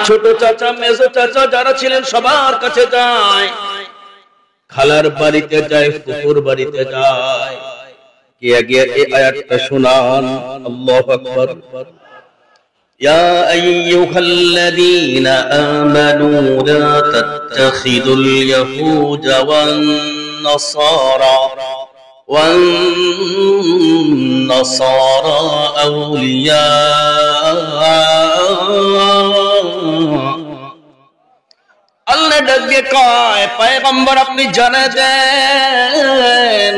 ছোট চাচা মেজো চাচা যারা ছিলেন সবার কাছে যায়, খালার বাড়িতে যায়, ফুফুর বাড়িতে যায়। কে গিয়ে এই আয়াতটা শোনান, আল্লাহু আকবার। ইয়া আইয়ুহাল্লাযীনা আমানু লা তাত্তাখিযুল ইয়াহুদা ওয়ান নাসারা আউলিয়া। আল্লাহ ডাক দিয়ে কয়, পয়গম্বর আপনি জানায় দেন,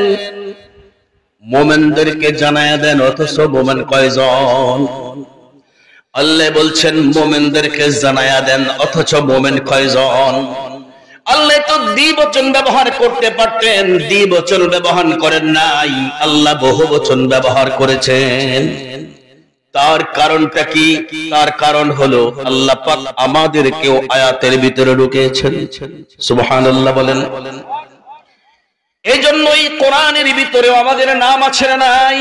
মুমিনদেরকে জানায় দেন। অথচ মুমিন কয়জন? আল্লাহ বলছেন মুমিনদেরকে জানায়া দেন, অথচ মুমিন কয়জন? আল্লাহ তো দ্বিবচন ব্যবহার করতে পারতেন, দ্বিবচন ব্যবহার করেন নাই, আল্লাহ বহুবচন ব্যবহার করেছেন। তার কারণটা কি? তার কারণ হলো আল্লাহ পাক আমাদেরকেও আয়াতের ভিতরে ঢুকিয়েছেন। সুবহানাল্লাহ বলেন। এই জন্যই কোরআনের ভিতরেও আমাদের নাম আছে না নাই?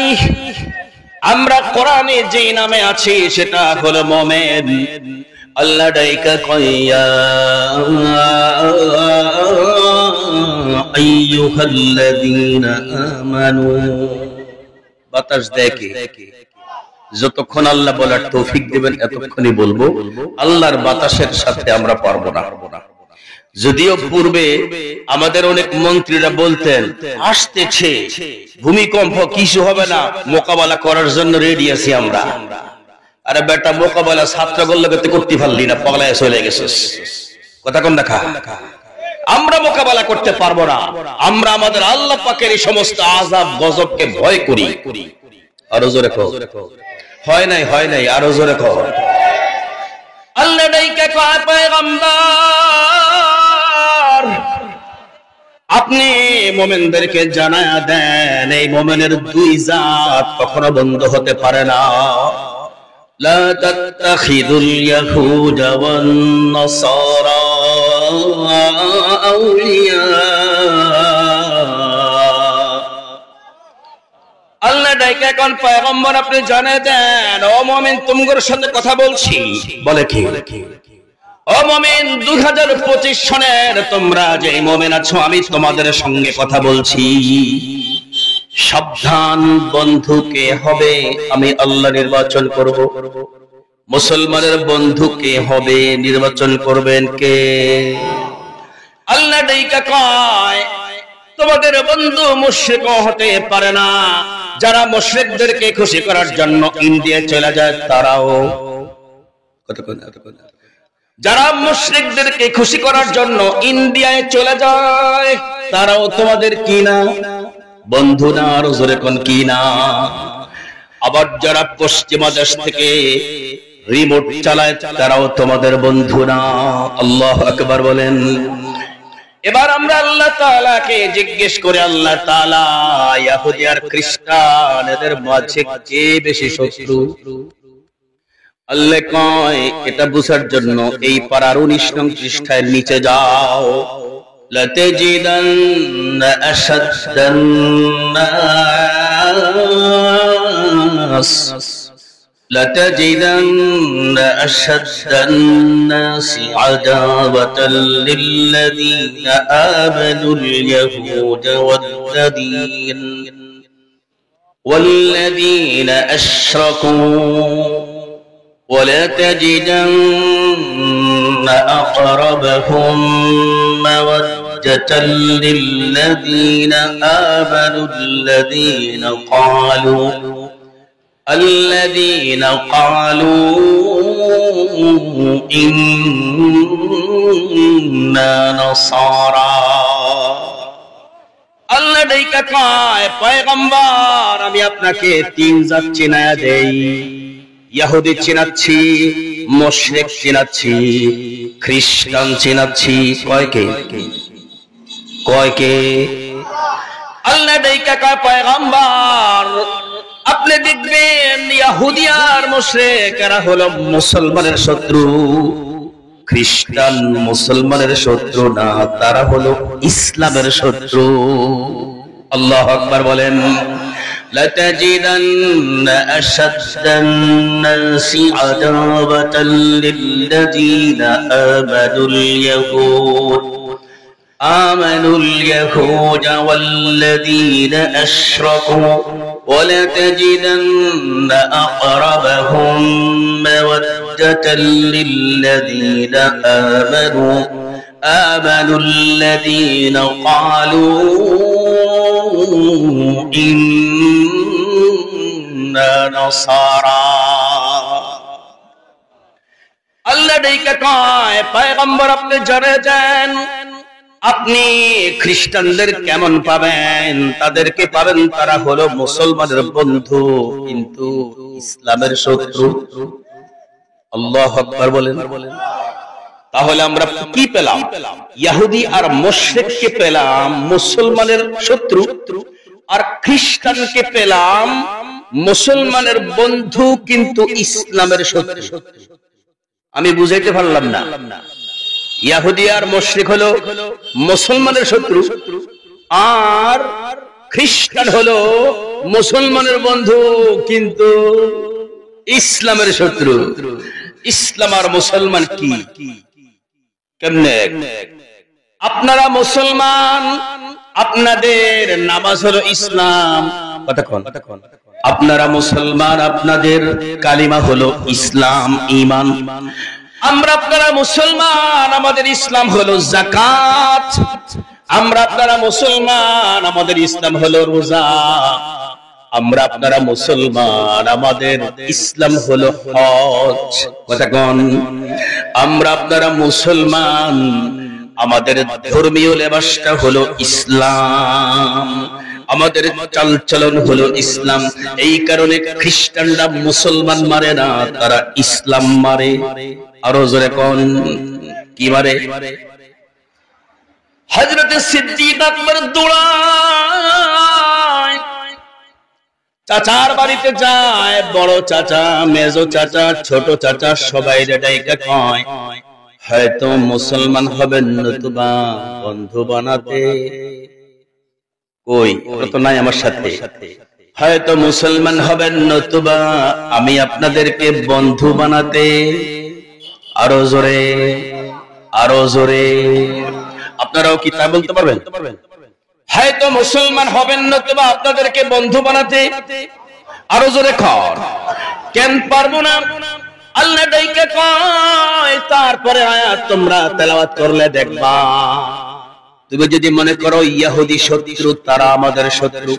আমরা কোরআনে যে নামে আছি সেটা হলো মুমিন। আল্লাহ ডাইকা কইয়া আইয়ুহাল্লাযীনা আমানু, বাতাস দেখে যতক্ষণ আল্লাহ বলার তৌফিক দিবেন এতক্ষণই বলবো। আল্লাহর বাতাসের সাথে আমরা পারবো না। যদিও পূর্বে আমাদের অনেক মন্ত্রীরা বলতেন আসতেছে ভূমিকম্প, কিছু হবে না, মোকাবেলা করার জন্য রেডি আছি আমরা। আরে বেটা, মোকাবেলা ছাত্রগুলো করতে পারলি না, পাগলায় চলে গেছিস। কথা কোন দেখা? আমরা মোকাবেলা করতে পারবো না। আমরা আমাদের আল্লাহ পাকের এই সমস্ত আযাব গজবকে ভয় করি। আরো জোরে কও। হয় নাই, হয় নাই, আরো জোরে কও। আল্লাহ ডাইকা কয়, পয়গম্বর আপনি মুমিনদেরকে জানায়া দেন, এই মুমিনের দুই জাত কখনো বন্ধ হতে পারে না। লা তাত্তাখিযুল ইয়াহুদা ওয়ান নাসারা আউলিয়া। আল্লাহ ডাইকা কোন পয়গম্বর আপনি জানায় দেন, ও মুমিন তোমাদের সাথে কথা বলছি। বলে কি? ও মুমিন, 2025 সনের তোমরা যে মুমিন আছো, আমি তোমাদের সঙ্গে কথা বলছি। সাবধান, বন্ধু কে হবে? আমি আল্লাহ নির্বাচন করব। মুসলমানের বন্ধু কে হবে? নির্বাচন করবেন কে? আল্লাহ ডাইকা কয়, তোমাদের বন্ধু মুশরিক হতে পারে না। যারা মুশরিকদেরকে খুশি করার জন্য ইন্ডিয়া চলে যায় তারাও, যারা মুশরিকদেরকে খুশি করার জন্য ইন্ডিয়ায় চলে যায় তারাও তোমাদের কি না? বন্ধু না। আর জোরে কোন কি না? আবার যারা পশ্চিমা দেশ থেকে রিমোট চালায় তারাও তোমাদের বন্ধু না। আল্লাহু আকবার বলেন। এবার আমরা আল্লাহ তাআলাকে জিজ্ঞেস করে, আল্লাহ তাআলা ইহুদি আর খ্রিস্টান এদের মাঝে কে বেশি শত্রু? আল্লাহ কয়, এটা বুঝার জন্য এই পারার 19 নং পৃষ্ঠায় নিচে যাও। লাতাজিদান্না আশাদ্দান নাস لتجدن أشد الناس عداوة للذين آمنوا اليهود والذين أشركوا ولتجدن أقربهم مودة للذين آمنوا الذين قالوا إنا نصارى। আল্লাহ ডাইকা কয়, পয়গম্বর আমি আপনাকে তিন জাত চিনায়া দেই। ইহুদি চিনাচ্ছি, মুশরিক চিনাচ্ছি, খ্রিস্টান চিনাচ্ছি। কয়কে? আল্লাহ ডাইকা কয়, পয়গম্বর আপনি দেখবেন ইহুদি আর মুশরিক এরা হলো মুসলমানের শত্রু। খ্রিস্টান মুসলমানের শত্রু না, তারা হলো ইসলামের শত্রু। আল্লাহু আকবার বলেন। لتجدن أشد الناس عداوة للذين آمنوا اليهود والذين أشركوا ولتجدن أقربهم مودة للذين آمنوا الذين قالوا إنا نصارى আল্লাহ ডাইকা কয় পয়গম্বর আপনি জেনে যান আপনি খ্রিস্টানদের কেমন পাবেন তাদেরকে পাবেন তারা হলো মুসলমানের বন্ধু কিন্তু ইসলামের শত্রু আল্লাহু আকবার বলেন তাহলে আমরা কি পেলাম ইহুদি আর মুশরিককে পেলাম মুসলমানের শত্রু আর খ্রিস্টানকে পেলাম মুসলমানের বন্ধু কিন্তু ইসলামের শত্রু আমি বুঝাইতে পারলাম না ইহুদি আর মুশরিক হলো মুসলমানের শত্রু আর খ্রিস্টান হলো মুসলমানের বন্ধু কিন্তু ইসলামের শত্রু ইসলাম আর মুসলমান কি কেমনে আপনারা মুসলমান আপনাদের নামাজ হলো ইসলাম কতক্ষণ আপনারা মুসলমান আপনাদের কালিমা হলো ইসলাম ঈমান আমরা আপনারা মুসলমান আমাদের ইসলাম হলো যাকাত আমরা আপনারা মুসলমান আমাদের ইসলাম হলো রোজা আমরা আপনারা মুসলমান আমাদের ইসলাম হলো হজ কতক্ষণ আমরা আপনারা মুসলমান আমাদের ধর্মীয় লেবাসটা হলো ইসলাম আমাদের চালচলন হলো ইসলাম এই কারণে খ্রিস্টানরা মুসলমান মারে না তারা ইসলাম মারে আরো জোরে কোন কি মারে হযরত সিদ্দিক আকবর দৌড়ায় চাচার বাড়িতে যায় বড় চাচা মেজো চাচা ছোট চাচা সবাই ডাইকা কয় হয়তো মুসলমান হবেন নতুবা বন্ধু বানাতে কই ওরা তো নাই আমার সাথে হয়তো মুসলমান হবেন নতুবা আমি আপনাদেরকে বন্ধু বানাতে আরো জোরে আপনারাও কি তা বলতে পারবেন হয়তো মুসলমান হবেন নতুবা আপনাদেরকে বন্ধু বানাতে আরো জোরে কর কেন পারবো না আল্লাহ ডাইকা কয় তারপরে আয়াত তোমরা তেলাওয়াত করলে দেখবা তুমি যদি মনে করো ইহুদি শত্রু তারা আমাদের শত্রু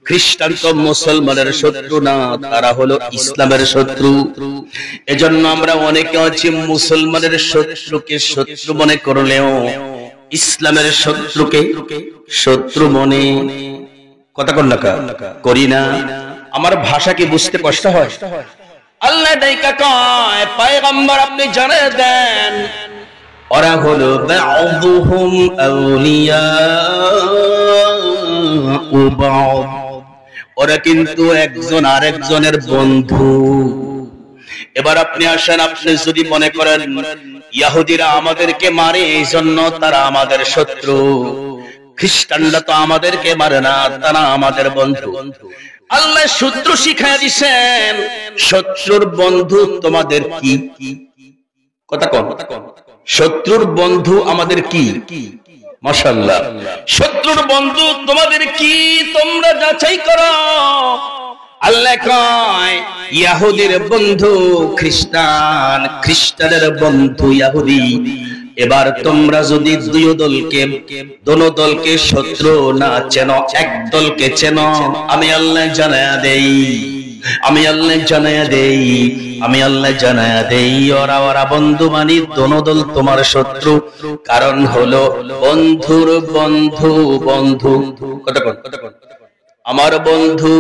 খ্রিস্টান তো মুসলমানের শত্রু না তারা হলো ইসলামের শত্রু এজন্য আমরা অনেকে আছি মুসলমানের শত্রুকে শত্রু মনে করলেও ইসলামের শত্রুকে শত্রু মনে কথা করি না আমার ভাষা কি বুঝতে কষ্ট হয় আল্লাহ ডাইকা কয় পয়গম্বর আপনি জানিয়ে দেন ওরা হলো বা'দুহুম আউলিয়া ও বা'দ ওরা কিন্তু একজন আরেকজনের বন্ধু এবার আপনি আসেন আপনি যদি মনে করেন ইহুদিরা আমাদেরকে মারে এইজন্য তারা আমাদের শত্রু খ্রিস্টানরা তো আমাদেরকে মারে না তারা আমাদের বন্ধু আল্লাহ সূত্র শিখায় দিয়েছেন শত্রুর বন্ধু তোমাদের কি কথা কোন শত্রুর বন্ধু আমাদের কি মাশাআল্লাহ শত্রুর বন্ধু তোমাদের কি তোমরা যাচাই করো আল্লাহ কয় ইহুদির বন্ধু খ্রিস্টান খ্রিস্টানের বন্ধু ইহুদি এবার তোমরা যদি দোনো দলকে শত্রু না চেনো এক দলকে চেনো আমি আল্লাহ জানায়া দেই ওরা বন্ধু মানি দোনো দল তোমার শত্রু কারণ হলো বন্ধুর বন্ধু কতক্ষণ আমার বন্ধু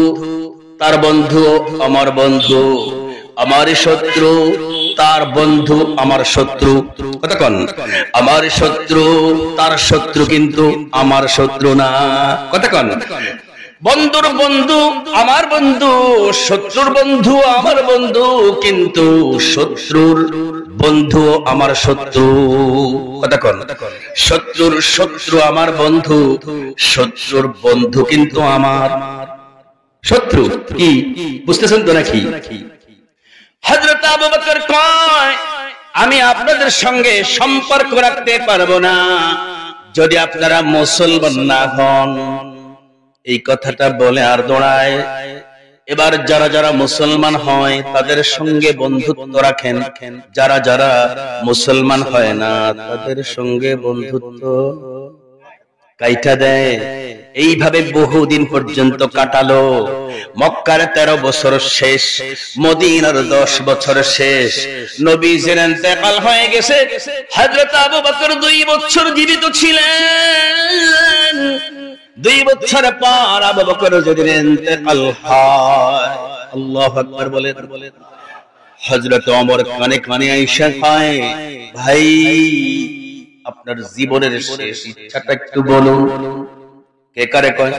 তার বন্ধু আমার বন্ধু আমার শত্রু তার বন্ধু আমার শত্রু কতক্ষণ আমার শত্রু তার শত্রু কিন্তু আমার শত্রু না কতক্ষণ বন্ধুর বন্ধু আমার বন্ধু শত্রুর বন্ধু আমার বন্ধু কিন্তু শত্রুর বন্ধু আমার শত্রু কতক্ষণ শত্রুর শত্রু আমার বন্ধু শত্রুর বন্ধু কিন্তু আমার শত্রু কি বুঝতেছেন তো নাকি? হযরত আবু বকর কয়, আমি আপনাদের সঙ্গে সম্পর্ক রাখতে পারবো না যদি আপনারা মুসলমান না হন। এই কথাটা বলে আর দৌড়ায়। এবার যারা যারা মুসলমান হয় তাদের সঙ্গে বন্ধুত্ব রাখেন, যারা যারা মুসলমান হয় না তাদের সঙ্গে বন্ধুত্ব কাইটা দেয়। এইভাবে বহুদিন পর্যন্ত কাটালো। মক্কার 13 বছর শেষ, মদিনার 10 বছর শেষ। নবীজির ইন্তেকাল হয়ে গেছে। হযরত আবু বকর 2 বছর জীবিত ছিলেন। 2 বছর পর আবু বকর যদি ইন্তেকাল হয়, আল্লাহু আকবার বলেন। হযরত ওমর কানে কানে আয়েশা কয়, ভাই আপনার জীবনের শেষ ইচ্ছাটা একটু বলুন। কে কারে কয়?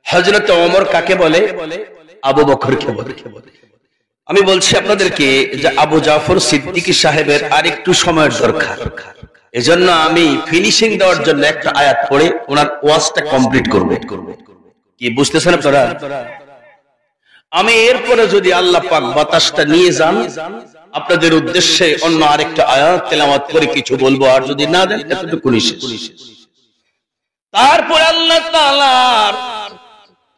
হযরত ওমর কাকে বলে? আবু বকরকে বলে। আমি বলছি আপনাদেরকে যে আবু জাফর সিদ্দিকী সাহেবের আরেকটু সময়ের দরকার। এজন্য আমি ফিনিশিং দেওয়ার জন্য একটা আয়াত পড়ে ওনার ওয়াজটা কমপ্লিট করব। কি বুঝতেছেন আপনারা? আমি এরপরে যদি আল্লাহ পাক বাতাসটা নিয়ে যান আপনাদের উদ্দেশ্যে অন্য আরেকটা আয়াত তেলাওয়াত করে কিছু বলবো, আর যদি না দেন এতটুকু শেষ। তারপর আল্লাহ তাআলার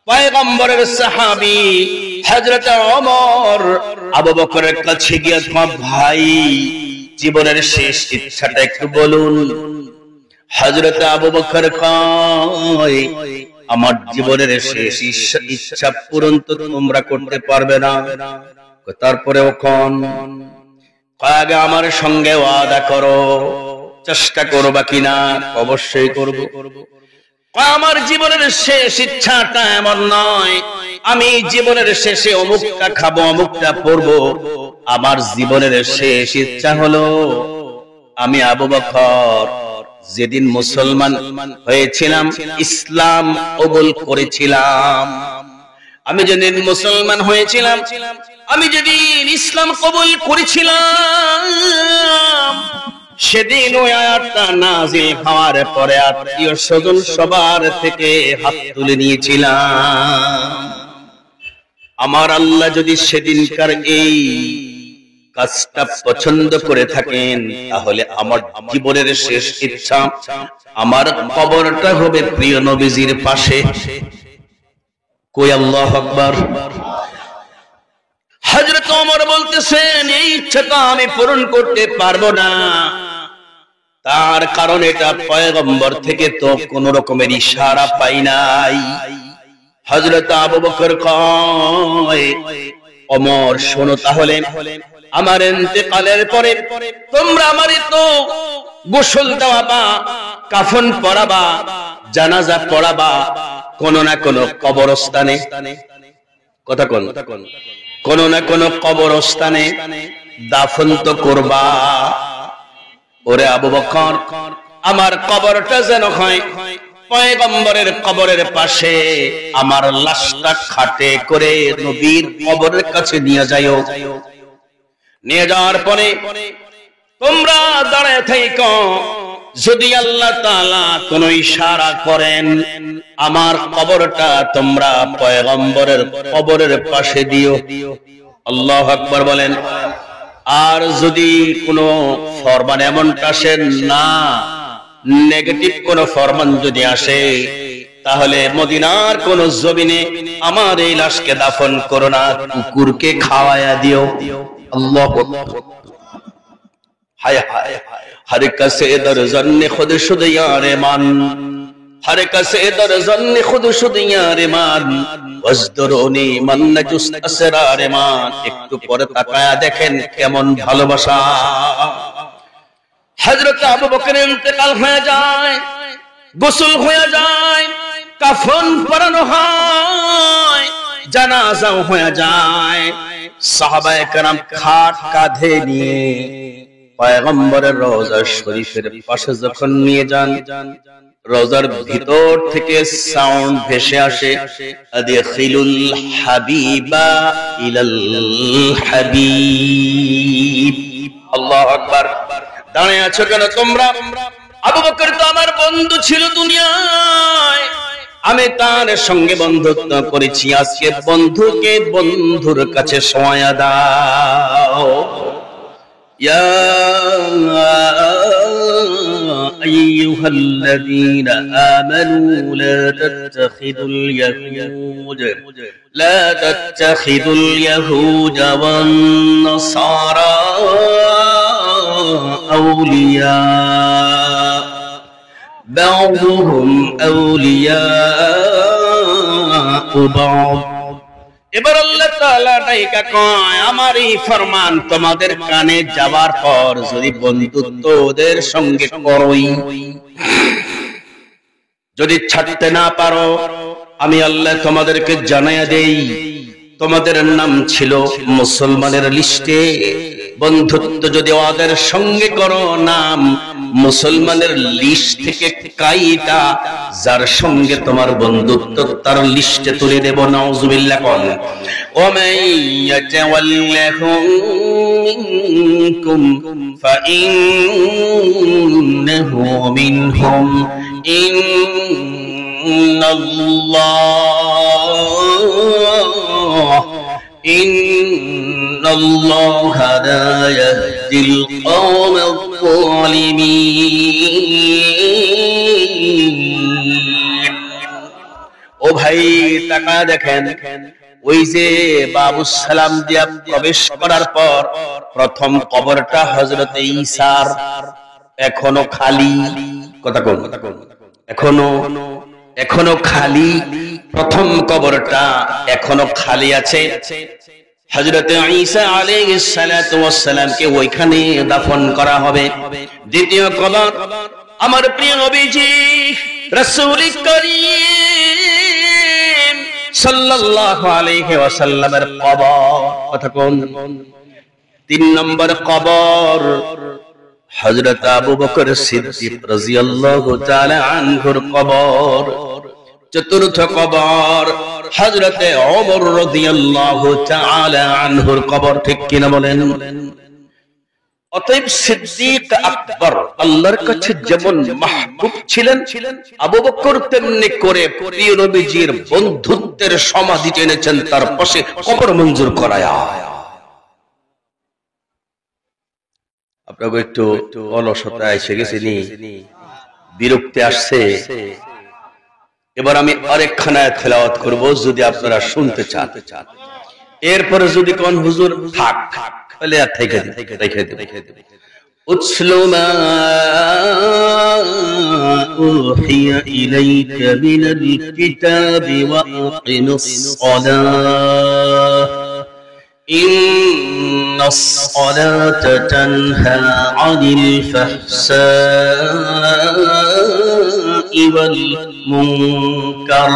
পয়গম্বরের সাহাবী হযরত ওমর আবু বকরের কাছে গিয়ে, ভাই জীবনের শেষ ইচ্ছাটা একটু বলুন। হযরত আবু বকর কয়, আমার জীবনের শেষ ইচ্ছা পূরণ তো তোমরা করতে পারবে না। তারপরেও কোন আগে আমার সঙ্গে ওয়াদা করো, চেষ্টা করবা কিনা? অবশ্যই করব। আমার জীবনের শেষ ইচ্ছাটা এমন নয় আমি জীবনের শেষে অমুকটা খাবো, অমুকটা পড়বো। আমার জীবনের শেষ ইচ্ছা হলো আমি আবু বকর যেদিন মুসলমান হয়েছিলাম, ইসলাম কবুল করেছিলাম, আমি যেদিন মুসলমান হয়েছিলাম, আমি যেদিন ইসলাম কবুল করেছিলাম, সেদিন ওই আয়াতটা নাযিল হওয়ার পরে আত্মীয় স্বজন সবার থেকে হাত তুলে নিয়েছিলাম। আমার আল্লাহ যদি সেদিনকার এই কাজটা পছন্দ করে থাকেন, তাহলে আমার জীবনের শেষ ইচ্ছা আমার কবরটা হবে প্রিয় নবীজির পাশে। কই আল্লাহু আকবার। হযরত ওমর বলতেছেন, এই ইচ্ছাটা আমি পূরণ করতে পারবো না। তার কারণ এটা পয়গম্বর থেকে তো কোন রকমের ইশারা পাই নাই। হযরত আবু বকর কয়, ওমর শোনো, তাহলে আমার ইন্তেকালের পরে তোমরা আমারে তো গোসল দেওয়াবা, কাফন পরাবা, জানাজা পড়াবা, কোন না কোন কবরস্থানে, কথা কোন কোন না কোন কবরস্থানে দাফন তো করবা। ওরে আবু বকর, আমার কবরটা যেন হয় পয়গম্বরের কবরের পাশে, আমার লাশটা খাটে করে নবীর কবরের কাছে নিয়ে যাও। নিয়ে যাওয়ার পরে তোমরা দাঁড়ায় থাকো, যদি আল্লাহ তাআলা কোন ইশারা করেন আমার কবরটা তোমরা পয়গম্বরের কবরের পাশে দিও। আল্লাহু আকবার বলেন। আর যদি কোনো ফরমান এমনটা আসে না, নেগেটিভ কোন ফরমান যদি আসে, তাহলে মদিনার কোন জমিনে আমার এই লাশকে দাফন করো না, কুকুরকে খাওয়ায়া দিও। আল্লাহু আকবার। হায় হায়, हर कसे दर जन्ने खुद शुद यार मान, हर कसे दर जन्ने खुद शुद यार मान, वजदरोनी मन नजुस असरार मान। একটু পরে তাকায়া দেখেন কেমন ভালোবাসা। হযরত আবু বকরের ইন্তেকাল হয়ে যায়, গোসল হয়ে যায়, কাফন পরানো হয়, জানাজা হয়ে যায়। সাহাবায়ে কেরাম খাট কাঁধে নিয়ে পয়গম্বরের রওজা শরীফের পাশে যখন নিয়ে যান, রওজার ভিতর থেকে সাউন্ড ভেসে আসে, আদখিলুল হাবিবা ইলাল হাবিব। আল্লাহু আকবার। দাঁড়িয়ে আছো কেন তোমরা? আবু বকর তো আমার বন্ধু ছিল দুনিয়ায়, আমি তার সঙ্গে বন্ধুত্ব করেছি, আজকে বন্ধুকে বন্ধুর কাছে সওয়া দাও। ইয়া আইয়ুহাল্লাযীনা আমানু লা তাত্তাখিযুল ইয়াহুদা ওয়ান নাসারা আউলিয়া বা'দুহুম আউলিয়াউ বা'দ। এবার আল্লাহ তাআলা ডাইকা কয়, আমার এই ফরমান তোমাদের কানে যাবার পর যদি বন্ধুত্ব ওদের সঙ্গে করোই, যদি ছাড়তে না পারো, আমি আল্লাহ তোমাদেরকে জানাইয়া দেই, তোমাদের নাম ছিল মুসলমানের লিস্টে। বন্ধুত্ব যদি ওদের সঙ্গে করো, নাম মুসলমানের লিস্ট থেকে কাইটা যার সঙ্গে তোমার বন্ধুত্ব তার লিস্টে তুলে দেব। নাউযুবিল্লাহ। কোন ওয়ামান ইয়াতাওয়াল্লাহুম মিনকুম ফাইন্নাহু মিনহুম ইন্নাল্লাহা লা ইয়াহদিল কওমাল যালিমিন। ও ভাই তাকা দেখেন, ওই যে বাবুস সালাম দিয়া প্রবেশ করার পর প্রথম কবরটা হযরত ঈসার এখনো খালি। কথা কোন এখনো খালি, প্রথম কবরটা এখনো খালি আছে। হযরত ঈসা আলাইহিস সালাতু ওয়াস সালামকে ওইখানে দাফন করা হবে। দ্বিতীয় কবর আমার প্রিয় নবীজি রাসূল করিম সাল্লাল্লাহু আলাইহি ওয়াসাল্লামের কবর। কথা কোন? 3 নম্বর কবর হযরত আবু বকর সিদ্দিক রাদিয়াল্লাহু তাআলা আনহুর কবর। চতুর্থ কবর হযরত ওমর রাদিয়াল্লাহু তাআলা আনহুর কবর। ঠিক কিনা বলেন? অতএব সিদ্দিক আকবর আল্লাহর কাছে যেমন মাহবুব ছিলেন, আবু বকর তেমনি করে প্রিয় নবীজির বন্ধুত্বের সমাধি টেনেছেন তার পাশে কবর মঞ্জুর করায়া। আপনাকে একটু অলসতা এসে গেছে, বিরক্তি আসছে। এবার আমি আরেকখানা তেলাওয়াত করব, যদি আপনারা শুনতে চান। এরপরে যদি কোন হুজুর থাক তাহলে আর রেখে দিন। উতলু মা উহিয়া ইলাইকা মিনাল কিতাবি ওয়া আকিমিস সালাহ ইন্নাস সালাতা তানহা আনিল ফাহশাই ওয়াল মুনকার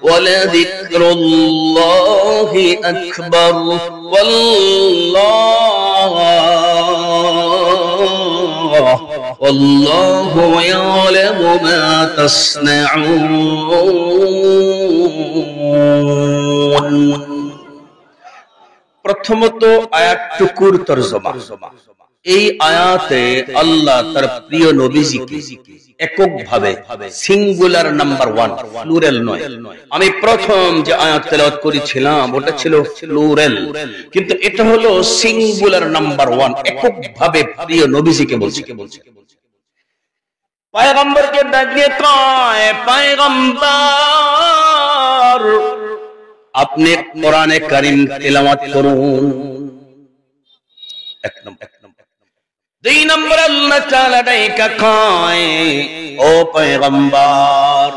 ولذكر الله أكبر والله يعلم ما تصنعون। প্রথমত আয়াতটুকুর তরজমা। এই আয়াতে আল্লাহ তার প্রিয় নবীজিকে এককভাবে সিঙ্গুলার নাম্বার 1, প্লুরাল নয়। আমি প্রথম যে আয়াত তেলাওয়াত করেছিলাম ওটা ছিল প্লুরাল, কিন্তু এটা হলো সিঙ্গুলার নাম্বার 1, এককভাবে প্রিয় নবীজিকে বলছে। পয়গম্বরকে ডাক দিয়ে কয়, পয়গম্বর আপনি কোরআনে কারীম তেলাওয়াত করুন। এক নম্বর। 2 নম্বর আল্লাহ তাআলা ডাইকা কয়, ও পয়গম্বর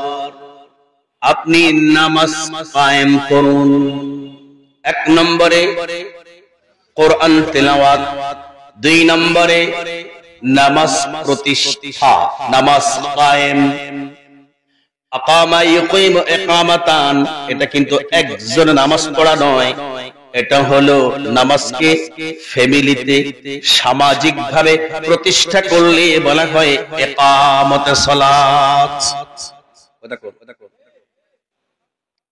আপনি নামাজ কায়েম করুন। 1 নম্বরে কোরআন তেলাওয়াত, 2 নম্বরে নামাজ প্রতিষ্ঠা, নামাজ কায়েম। আকামা ইয়াকিমু ইকামাতান, এটা কিন্তু একজন নামাজ পড়া নয়, এটা হলো নামাজকে ফ্যামিলিতে সামাজিক ভাবে প্রতিষ্ঠা করলে বলা হয় ইকামতে সালাত।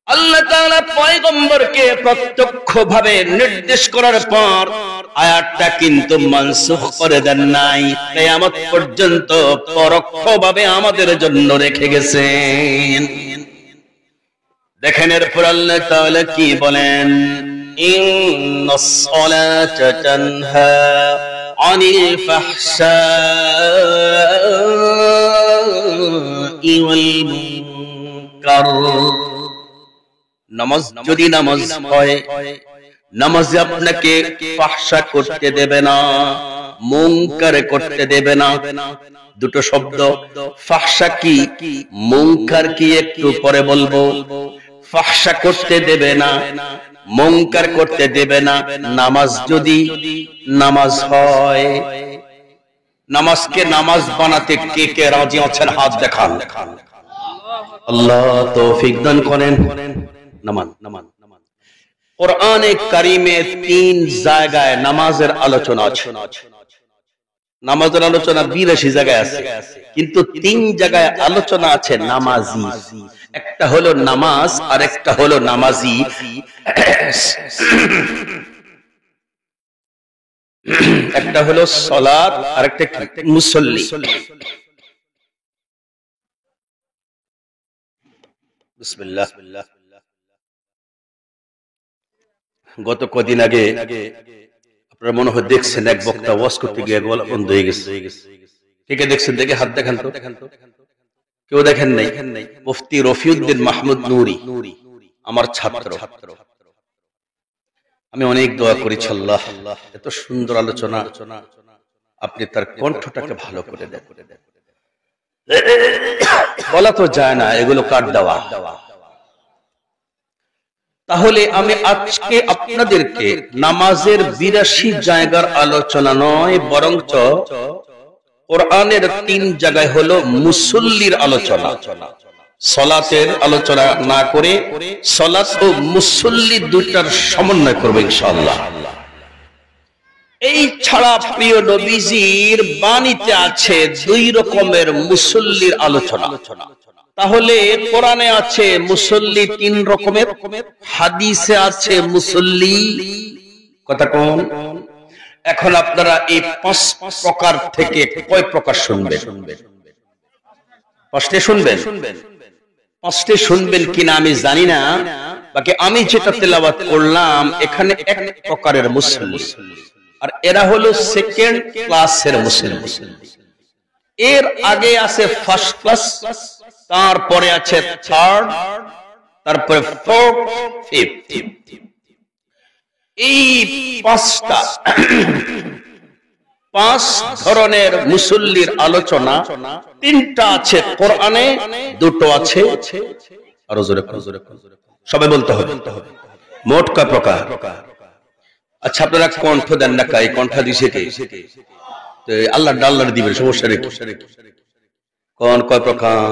আল্লাহ তাআলা পয়গম্বরকে প্রত্যক্ষভাবে নির্দেশ করার পর আয়াতটা কিন্তু মানসুখ করে দেন নাই, কিয়ামত পর্যন্ত পরোক্ষভাবে আমাদের জন্য রেখে গেছেন। দেখেন এরপর আল্লাহ তাআলা কি বলেন, ইন্নাস সালাতা তানহা আনিল ফাহশাই ওয়াল মুনকার। নামাজ যদি নামাজ হয়, নামাজে আপনাকে ফাহশা করতে দেবে না, মুনকার করতে দেবে না। দুটো শব্দ, ফাহশা কি মুনকার কি একটু পরে বলবো। ফাহশা করতে দেবে না, মুনকার করতে দেবে না। নামাজ যদি নামাজ হয়, নামাজকে নামাজ বানাতে কে কে রাজি আছেন হাত দেখান। আল্লাহ তৌফিক দান করেন। নামান নামান নামান। কোরআনে কারিমে 3 জায়গায় নামাজের আলোচনা আছে। নামাজের আলোচনা 82 জায়গায় আছে, কিন্তু 3 জায়গায় আলোচনা আছে নামাজি। একটা হলো নামাজ আর একটা হলো নামাজি। একটা হলো সালাত আর একটা মুসল্লি। বিসমিল্লাহ। গত কদিন আগে আপনারা মনে হয় দেখছেন, এক বক্তা ওয়াজ করতে গিয়ে গলা বন্ধ হয়ে গেছে। কে কে দেখছেন দেখে হাত দেখান তো। কেউ দেখেন নাই? মুফতি রফিউদ্দিন মাহমুদ নুরি, আমার ছাত্র। আমি অনেক দোয়া করেছি, আল্লাহ এত সুন্দর আলোচনা, আপনি তার কণ্ঠটাকে ভালো করে দেন। বলা তো যায় না, এগুলো কাট দেওয়া। তাহলে আমি আজকে আপনাদেরকে নামাজের 82 জায়গার আলোচনা নয়, বরঞ্চ কোরআনের 3 জায়গায় হলো মুসল্লির আলোচনা। সালাতের আলোচনা না করে সালাত ও মুসল্লি দুটার সমন্বয় করব ইনশাআল্লাহ। এই ছাড়া প্রিয় নবীজির বাণীতে আছে 2 রকমের মুসল্লির আলোচনা। তাহলে কোরআনে আছে মুসল্লি 3 রকমের, হাদিসে আছে মুসল্লি কথা কোন। এখন আপনারা এই 5 প্রকার থেকে কয় প্রকার শুনবেন? 5টে শুনবেন? 5টে শুনবেন কিনা আমি জানি না, বাকি আমি যেটা তেলাওয়াত করলাম এখানে এক প্রকারের মুসল্লি, আর এরা হলো সেকেন্ড ক্লাসের মুসল্লি। এর আগে আছে ফার্স্ট ক্লাস, তারপরে আছে থার্ড, তারপরে ফোর্থ, ফিফথ। এই 5 ধরনের মুসল্লির আলোচনা। 3টা আছে কোরআনে, 2টো আছে আরো জোরে সবাই বলতে হবে। মোট কয় প্রকার? আচ্ছা আপনারা কণ্ঠ দেন না, কাই কণ্ঠ দিছে কে? আল্লাহ ডাল্লার দিবেন, সমস্যা নেই। কোন কয় প্রকার?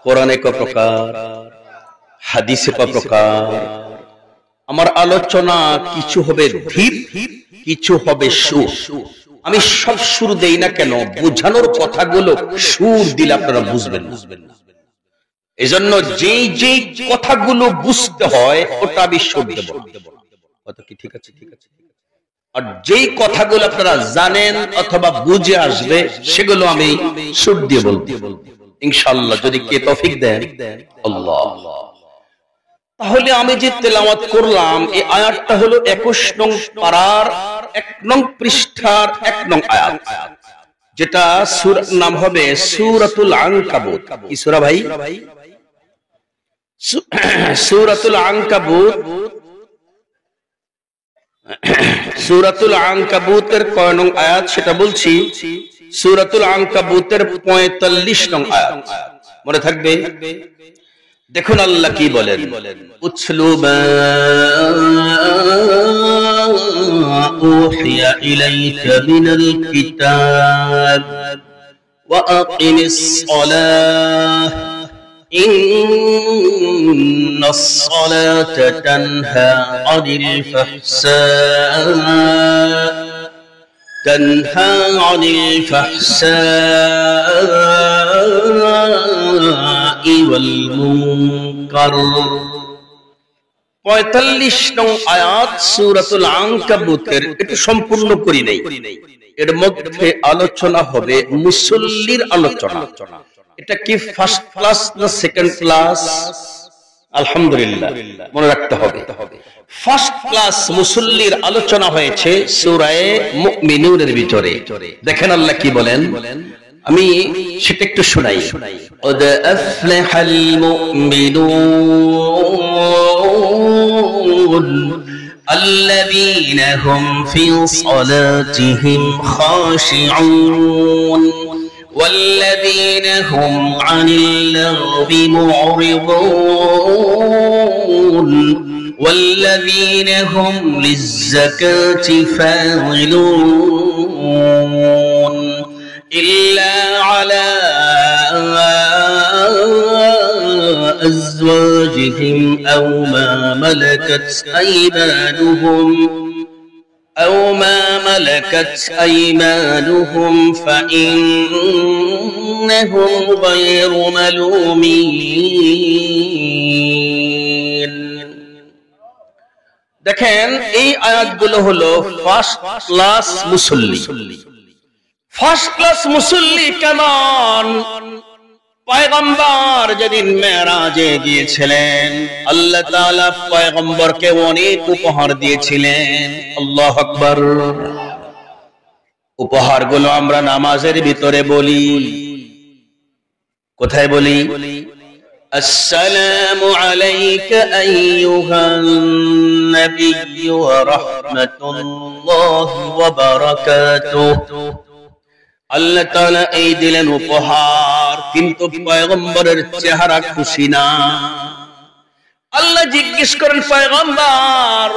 কোরআনে কয় প্রকার, হাদিসে কয় প্রকার। আমার আলোচনা কিছু হবে ধীর, কিছু হবে সুর। আমি সব সুর দেই না কেন, বোঝানোর কথাগুলো সুর দিলে আপনারা বুঝবেন না। এজন্য যেই যেই কথাগুলো বুঝতে হয় ওটা আমি সুর দেব। কত কি ঠিক আছে? ঠিক আছে। আর যেই কথাগুলো আপনারা জানেন অথবা বুঝে আসবে সেগুলো আমি সুর দিয়ে বলবো ইনশাআল্লাহ, যদি কে তৌফিক দেন আল্লাহ। তাহলে আমি যে তেলাওয়াত করলাম এই আয়াতটা হলো 21 নং পারার 1 নং পৃষ্ঠার 1 নং আয়াত, যেটা সূরার নাম হবে সূরাতুল আনকাবুত। কি সূরা ভাই? সূরাতুল আনকাবুত। সূরাতুল আনকাবুতের কয় নং আয়াত সেটা বলছি। সূরাতুল আনকাবুতের 45 নং আয়াত মনে থাকবে। দেখুন আল্লাহ কি বলেন, উতলু মা উহিয়া ইলাইকা মিনাল কিতাব ওয়া আকিমিস সালাহ ইন্নাস সালাতা তানহা আনিল ফাহশাই ওয়াল মুনকার। 45 নং আয়াত সূরাতুল আনকাবুতের। একটু সম্পূর্ণ করি নাই, এর মধ্যে আলোচনা হবে মুসল্লির আলোচনা। এটা কি ফার্স্ট ক্লাস না সেকেন্ড ক্লাস? আলহামদুলিল্লাহ, মনে রাখতে হবে। ফার্স্ট ক্লাস মুসল্লির আলোচনা হয়েছে সূরা মুমিনুনের ভিতরে। দেখেন আল্লাহ কি বলেন, আমি সেটা একটু শোনাই। قد أفلح المؤمنون الذين هم في صلاتهم خاشعون والذين هم عن اللغو معرضون والذين هم للزكاة فاعلون إلا على أزواجهم أو ما ملكت أيمانهم فإنهم غير ملومين। দেখেন এই আয়াতগুলো হলো ফার্স্ট ক্লাস মুসল্লি। ফার্স্ট ক্লাস মুসল্লি কেমন? পয়গম্বর যেদিন মেরাজে গিয়েছিলেন, আল্লাহ তাআলা পয়গম্বরকে অনেক উপহার দিয়েছিলেন। আল্লাহু আকবার। উপহারগুলো আমরা নামাজের ভিতরে বলি। কোথায় বলি? আসসালামু আলাইকা আইয়ুহান নাবিয়্যু ওয়া রাহমাতুল্লাহি ওয়া বারাকাতুহু। আল্লাহ তাআলা এই দিলেন উপহার, কিন্তু পয়গম্বরের চেহারা খুশি না। আল্লাহ জিজ্ঞেস করেন, পয়গম্বর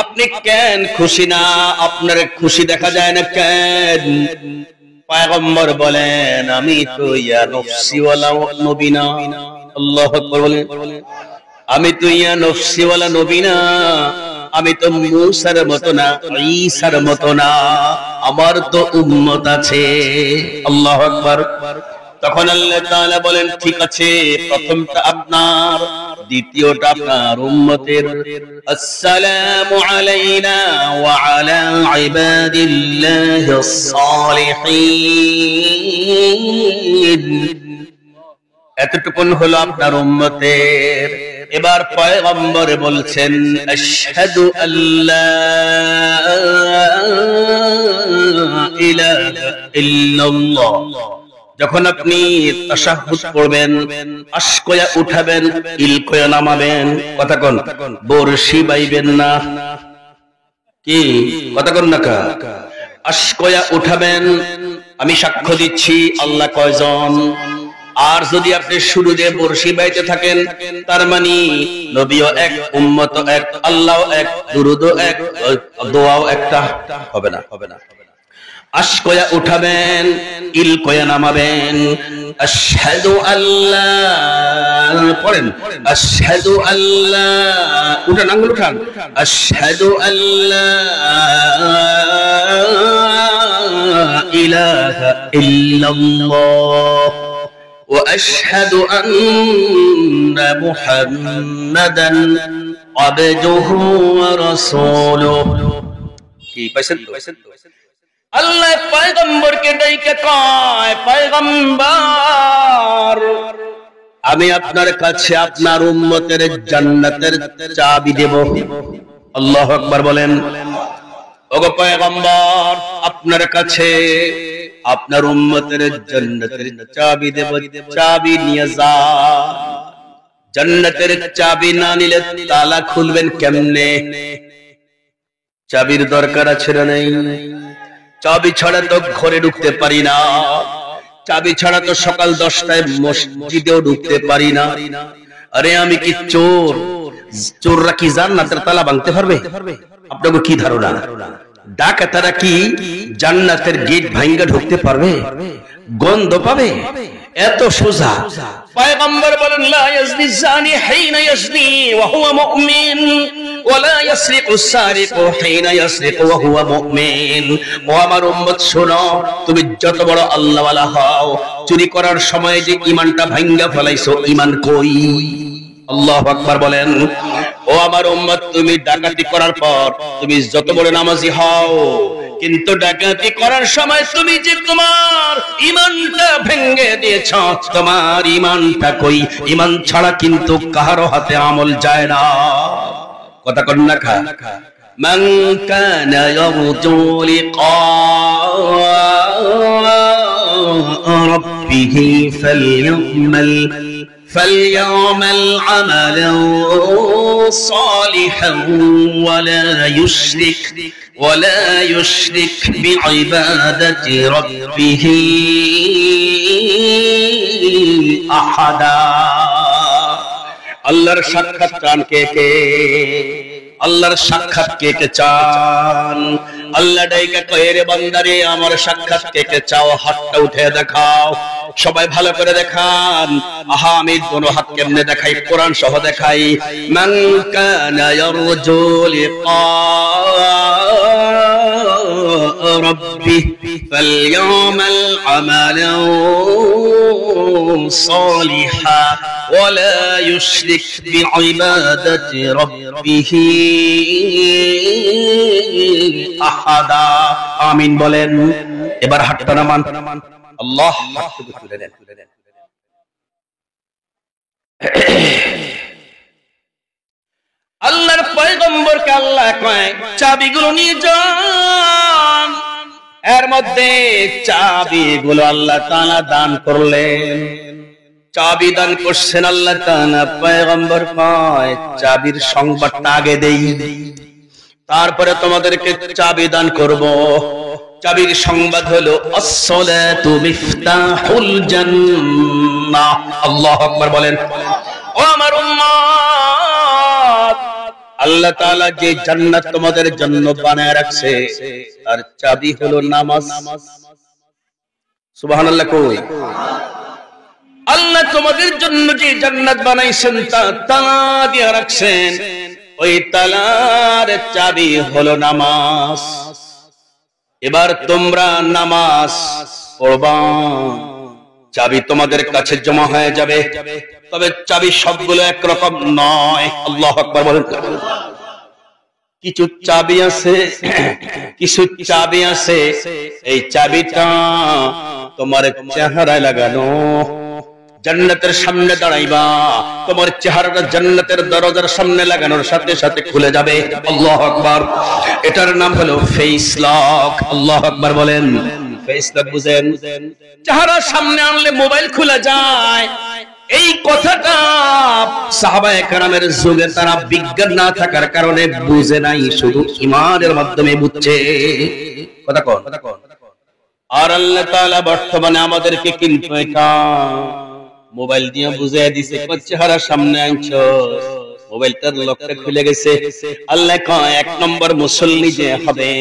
আপনি কেন খুশি না? আপনার খুশি দেখা যায় না কেন? পয়গম্বর বলেন, আমি তো ইয়া নফসিওয়ালা নবী না। আল্লাহু আকবার বলেন, আমি তো ইয়া নফসিওয়ালা নবী না, আমি তো মূসার মতো না, ঈসার মতো না, আমার তো উম্মত আছে। আল্লাহু আকবার। তখন আল্লাহ তাআলা বলেন, ঠিক আছে, প্রথমটা আপনার, দ্বিতীয়টা আপনার উম্মতের। আসসালামু আলাইনা ওয়া আলা ইবাদিল্লাহিস সালিহিন। এতটুকুন হলো আপনার উম্মতের। এবার পয়গম্বর বলছেন, আশহাদু আল্লা ইলাহা ইল্লাল্লাহ। যখন আপনি তাশাহুদ পড়বেন, আশকয়া উঠাবেন, ইলকয়া নামাবেন, কথা কোন, বর্শি বাইবেন না, কি কথা কোন না কা, আশকয়া উঠাবেন। আমি সাক্ষ্য দিচ্ছি আল্লাহ কয়জন। আর যদি আপনি শুরু দিয়ে বর্শি বাইতে থাকেন, তার মানে নবীও এক, উম্মতও এক, আল্লাহও এক, দুরূদও এক, দোয়াও একটা, হবে না, হবে না। আশকয়া উঠাবেন, ইলকয়া নামাবেন। আশহাদু আল্লা, পড়েন, আশহাদু আল্লা, উঠান, আঙ্গুল উঠান, আশহাদু আল্লা ইলাহা ইল্লাল্লাহ ওয়া আশহাদু আন্না মুহাম্মাদান আবদুহু ওয়া রাসূলুহু। কি পাইছেন তো? আল্লাহ পয়গম্বরকে ডাইকে কয়, পয়গম্বর আমি আপনার কাছে আপনার উম্মতের জান্নাতের চাবি দেব। আল্লাহু আকবার বলেন। ওগো পয়গম্বর, আপনার কাছে আপনার উম্মতের জান্নাতের চাবি দেব, চাবি নিয়ে যা। জান্নাতের চাবি না নিলে তালা খুলবেন কেমনে? চাবির দরকার আছে না নাই? চাবি ছাড়া তো ঘরে ঢুকতে পারি না, চাবি ছাড়া তো সকাল 10টায় মসজিদেও ঢুকতে পারি না। আরে আমি কি চোর? চোররা কি জান্নাতের তালা ভাঙতে পারবে? আপনাকে কি ধারণা? ডাকাতেরা কি জান্নাতের গেট ভাঙা ঢুকতে পারবে? গন্ধ পাবে? এত সোজা। পয়গম্বর বলেন, লা ইয়াজনি জানি হিনা ইয়াজনি ওয়া হুয়া মুমিন ওয়া লা ইয়াসরিকু সারিকু হিনা ইয়াসরিকু ওয়া হুয়া মুমিন। ও আমার উম্মত শোনো, তুমি যত বড় আল্লাহওয়ালা হও, চুরি করার সময় যে ঈমানটা ভাঙা ফেলাইছো, ঈমান কই? আল্লাহু আকবার বলেন। ও আমার উম্মত, তুমি ডাকাতি করার পর তুমি যত বড় নামাজি হও, কিন্তু ডাকাতি করার সময় তুমি যে তোমার ঈমানটা ভেঙে দিয়েছ, তোমার ঈমানটা কই? ঈমান ছাড়া কিন্তু কারো হাতে আমল যায় না। কথা কন না খা। মান কানা ইয়ারজু লিকা রাব্বিহি فليعمل عملا صالحا ولا يشرك بعبادة ربه أحدا। আল্লাহর সাক্ষাৎ চান কে কে? আল্লাহর সাক্ষাৎ কে কে চান? আল্লাহ ডাইকা কয়, রে বান্দারে, আমার সাক্ষাৎ কে কে চাও? হাতটা উঠে দেখাও। সবাই ভালো করে দেখান। আহা, আমি দোনো হাত কেমনে দেখাই? কোরআন সহ দেখাই। মান কানা ইয়ারজু লিকা রাব্বিহি ফালইয়ামাল আমালান সালিহা ওয়ালা ইউশরিক বিইবাদাতি রাব্বিহি আহাদা। আমিন বলেন। এবার হাতটা নামান। আল্লাহ হাতটুকু তুলে নেন। আল্লাহর পয়গম্বরকে আল্লাহ কয়, চাবিগুলো নিয়ে যান। এর মধ্যে চাবিগুলো আল্লাহ তাআলা দান করলেন। চাবি দান করছেন আল্লাহ তাআলা। পয়গম্বর কয়, চাবির সংবাদটা আগে দেই, তারপরে তোমাদেরকে চাবি দান করব। চাবির সংবাদ হলো আসসালাতু মিফতাহুল জান্নাহ। আল্লাহু আকবার বলেন। ও আমার উম্মত, আল্লাহ তাআলা যে জান্নাত তোমাদের জন্য বানায় রাখছে, তার চাবি হলো নামাজ। সুবহানাল্লাহ কই? আল্লাহ তোমাদের জন্য যে জান্নাত বানাইছেন, তা তালা দিয়ে রাখছেন। ওই তালার চাবি হলো নামাজ। এবার তোমরা নামাজ পড়বা, চাবি তোমাদের কাছে জমা হয়ে যাবে। তবে চাবি সবগুলো একরকম নয়। আল্লাহু আকবার বলেন। কিছু চাবি আছে, এই চাবিটা তোমার চেহারায় লাগানো। জান্নাতের সামনে দাঁড়াইবা, তোমার চেহারাটা জান্নাতের দরজার সামনে লাগানোর সাথে সাথে খুলে যাবে। আল্লাহু আকবার। এটার নাম হলো ফেস লক। আল্লাহু আকবার বলেন। ফেস লক বুঝেন? চেহারার সামনে আনলে মোবাইল খুলে যায়। এই কথাটা সাহাবায়ে কেরামের যুগে তারা বিজ্ঞান না থাকার কারণে বুঝে নাই, শুধু ঈমানের মাধ্যমে বুঝছে। কথা কোন? আর আল্লাহ তাআলা বর্তমানে আমাদেরকে কিন্তু এটা মোবাইল দিয়ে বুঝিয়ে দিছে। চেহারা সামনে আনছো, মোবাইলটার লকটা খুলে গেছে। আল্লাহ কয়, এক নম্বর মুসল্লি যে হবে,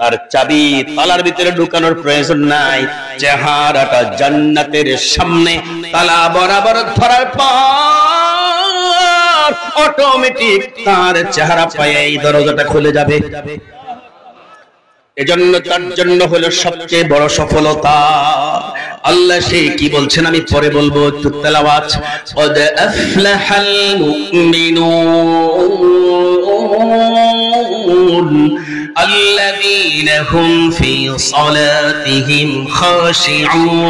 আর চাবি তালার ভিতরে ঢুকানোর প্রয়োজন নাই। চেহারাটা জান্নাতের সামনে তালা বরাবর ধরার পর অটোমেটিক তার চেহারা পায়ে এই দরজাটা খুলে যাবে। এজন্য তার জন্য হলো সবচেয়ে বড় সফলতা। আল্লাহ সে কি বলছেন আমি পরে বলবো, একটু তেলাওয়াত। قد أفلح المؤمنون الذين هم في صلاتهم خاشعون।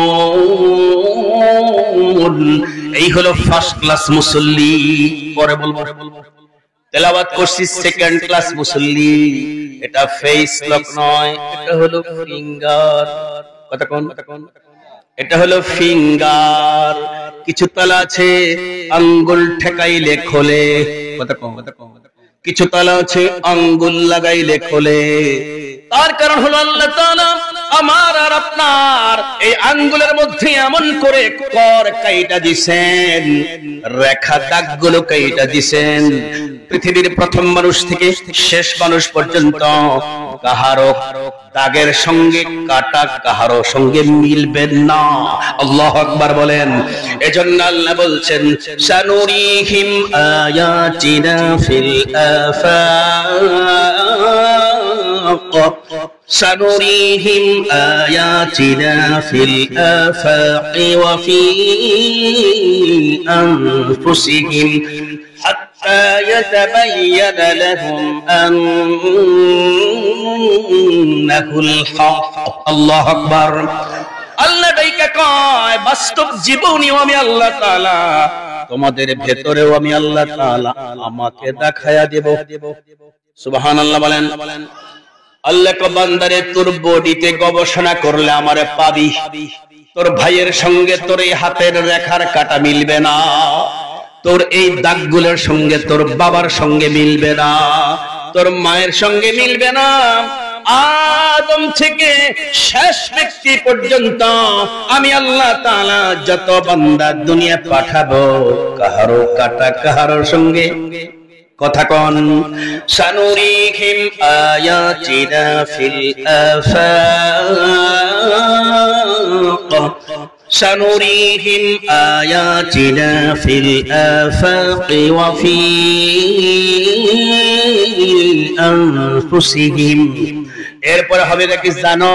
এই হলো ফার্স্ট ক্লাস মুসল্লি। পরে বলবো। তেলাওয়াত করছি সেকেন্ড ক্লাস মুসল্লি। এটা ফেস লক নয়, এটা হলো ফিঙ্গার। কথা কোন? এটা হলো ফিঙ্গার। কিছু তালা আছে আঙ্গুল ঠেকাইলে খোলে। কথা কোন? কিছু তালা আছে আঙ্গুল লাগাইলে খোলে। তার কারণ হলো আল্লাহ তাআলা আমার আর আপনার এই আঙ্গুলের মধ্যে এমন করে কর কাইটা দিছেন, রেখা দাগগুলো কাইটা দিছেন। পৃথিবীর প্রথম মানুষ থেকে শেষ মানুষ পর্যন্ত কাহারো দাগের সঙ্গে কাটা কাহারো সঙ্গে মিলবে না। আল্লাহু আকবার বলেন। এজন্য আল্লাহ বলছেন, সানুরিহিম আয়াতিনা ফিল আফাক سنريهم آياتنا في الآفاق وفي أنفسهم حتى يتبين لهم أنه الحق الله أكبر আল্লাহ ডাইকা কয় বাস্তব জীবনেও আমি আল্লাহ তাআলা তোমাদের ভেতরেও আমি আল্লাহ তাআলা আমাকে দেখায়া দেব সুবহানাল্লাহ বলেন আল্লাহ কো বান্দারে তোর বডিতে গবেষণা করলে আমারে পাবি তোর ভাইয়ের সঙ্গে তোর এই হাতের রেখার কাটা মিলবে না তোর এই দাগগুলোর সঙ্গে তোর বাবার সঙ্গে মিলবে না তোর মায়ের সঙ্গে মিলবে না আদম থেকে শেষ ব্যক্তি পর্যন্ত আমি আল্লাহ তাআলা যত বান্দা দুনিয়া পাঠাবো কাহারো কাটা কাহারোর সঙ্গে কথা কোন সানুরিহিম আয়াতিনা ফিল আফাক সানুরিহিম আয়াতিনা ফিল আফাক ওয়া ফি আনফুসিহিম এরপর হবে নাকি জানো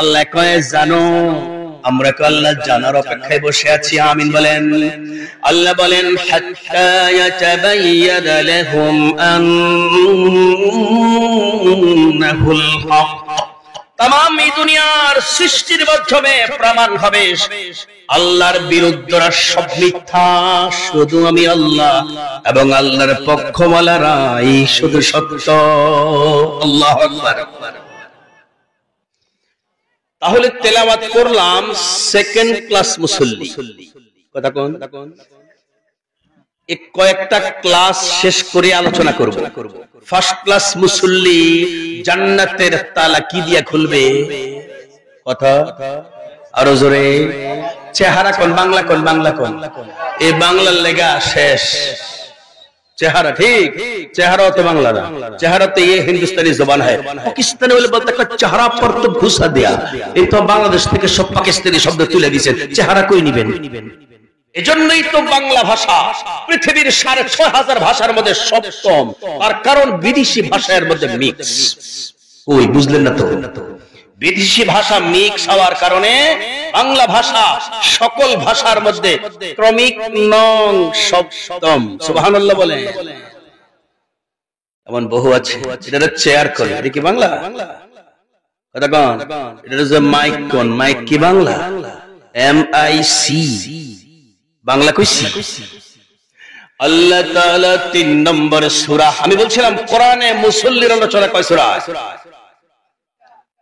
আল্লাহ কয় জানো আমরা কি আল্লাহ জানার অপেক্ষায় বসে আছি আমিন বলেন আল্লাহ বলেন হাত্তা ইয়াতাবায়্যানা লাহুম আন্নাহুল হক तमाम এই দুনিয়ার সৃষ্টির মাধ্যমে প্রমাণ হবে আল্লাহর বিরুদ্ধরা সব মিথ্যা শুধু আমি আল্লাহ এবং আল্লাহর পক্ষওয়ালারাই শুধু সত্য আল্লাহু আকবার তাহলে তেলাওয়াত করলাম সেকেন্ড ক্লাস মুসল্লি কথা কোন এক কয়েকটা ক্লাস শেষ করে আলোচনা করব ফার্স্ট ক্লাস মুসল্লি জান্নাতের তালা কি দিয়া খুলবে কথা আরো জোরে চেহারা কোন বাংলা কোন এই বাংলার লেগা শেষ চেহারা ঠিক চেহারা তো বাংলা না চেহারা তো ये हिंदुस्तानी जुबान है पाकिस्तानी वाले बोलते हैं চেহারা पर तो घुसा दिया এই তো বাংলাদেশ থেকে সব পাকিস্তানি শব্দ তুলে দিয়েছেন চেহারা কই নিবেন এজন্যই তো বাংলা ভাষা পৃথিবীর ৬৫০০ ভাষার মধ্যে সপ্তম আর কারণ বিদেশি ভাষার মধ্যে মিক্স ওই বুঝলেন না তো বিদেশি ভাষা মিক্স হওয়ার কারণে বাংলা ভাষা সকল ভাষার মধ্যে ক্রমিক নং সপ্তম সুবহানাল্লাহ বলে এমন বহু আছে এটা চেয়ার করে এটা কি বাংলা কথা কোন এটা যে মাইক কোন মাইক কি বাংলা MIC বাংলা কইছি আল্লাহ তাআলা 3 নম্বর সূরা আমি বলছিলাম কোরআনে মুসল্লির আলোচনা কয় সূরা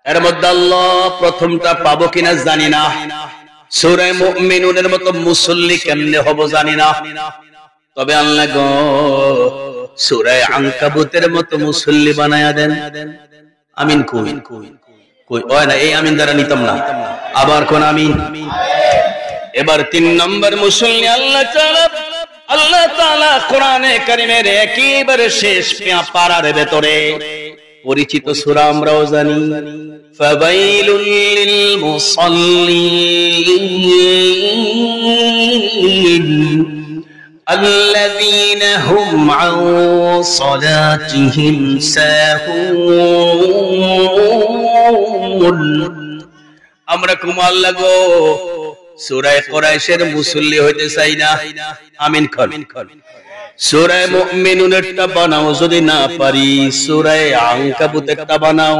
এর মধ্যে আল্লাহ প্রথমটা পাবো কিনা জানি না সূরা মুমিনুনের মতো মুসল্লি কেমনে হব জানি না তবে আল্লাহ গো সূরা আনকাবুতের মতো মুসল্লি বানায়া দেন আমিন কই ওই না এই আমিন দ্বারা নিতাম না আবার কোন আমিন এবার 3 নম্বর মুসল্লি আল্লাহ তাআলা কোরআনে কারীমের একেবারে শেষ পারার ভেতরে পরিচিত সূরা আমরাও জানি ফাবাইলুল লিল মুসাল্লিন আল্লাযীনা হুম আন সালাতিহিম সাহুন আমরা কুম আল্লাহ গো সূরা কুরাইশের মুসল্লি হইতে চাই না আমিন কোন সূরা মুমিনুনেরটা বানাও যদি না পারি সূরা আনকাবুতেরটা বানাও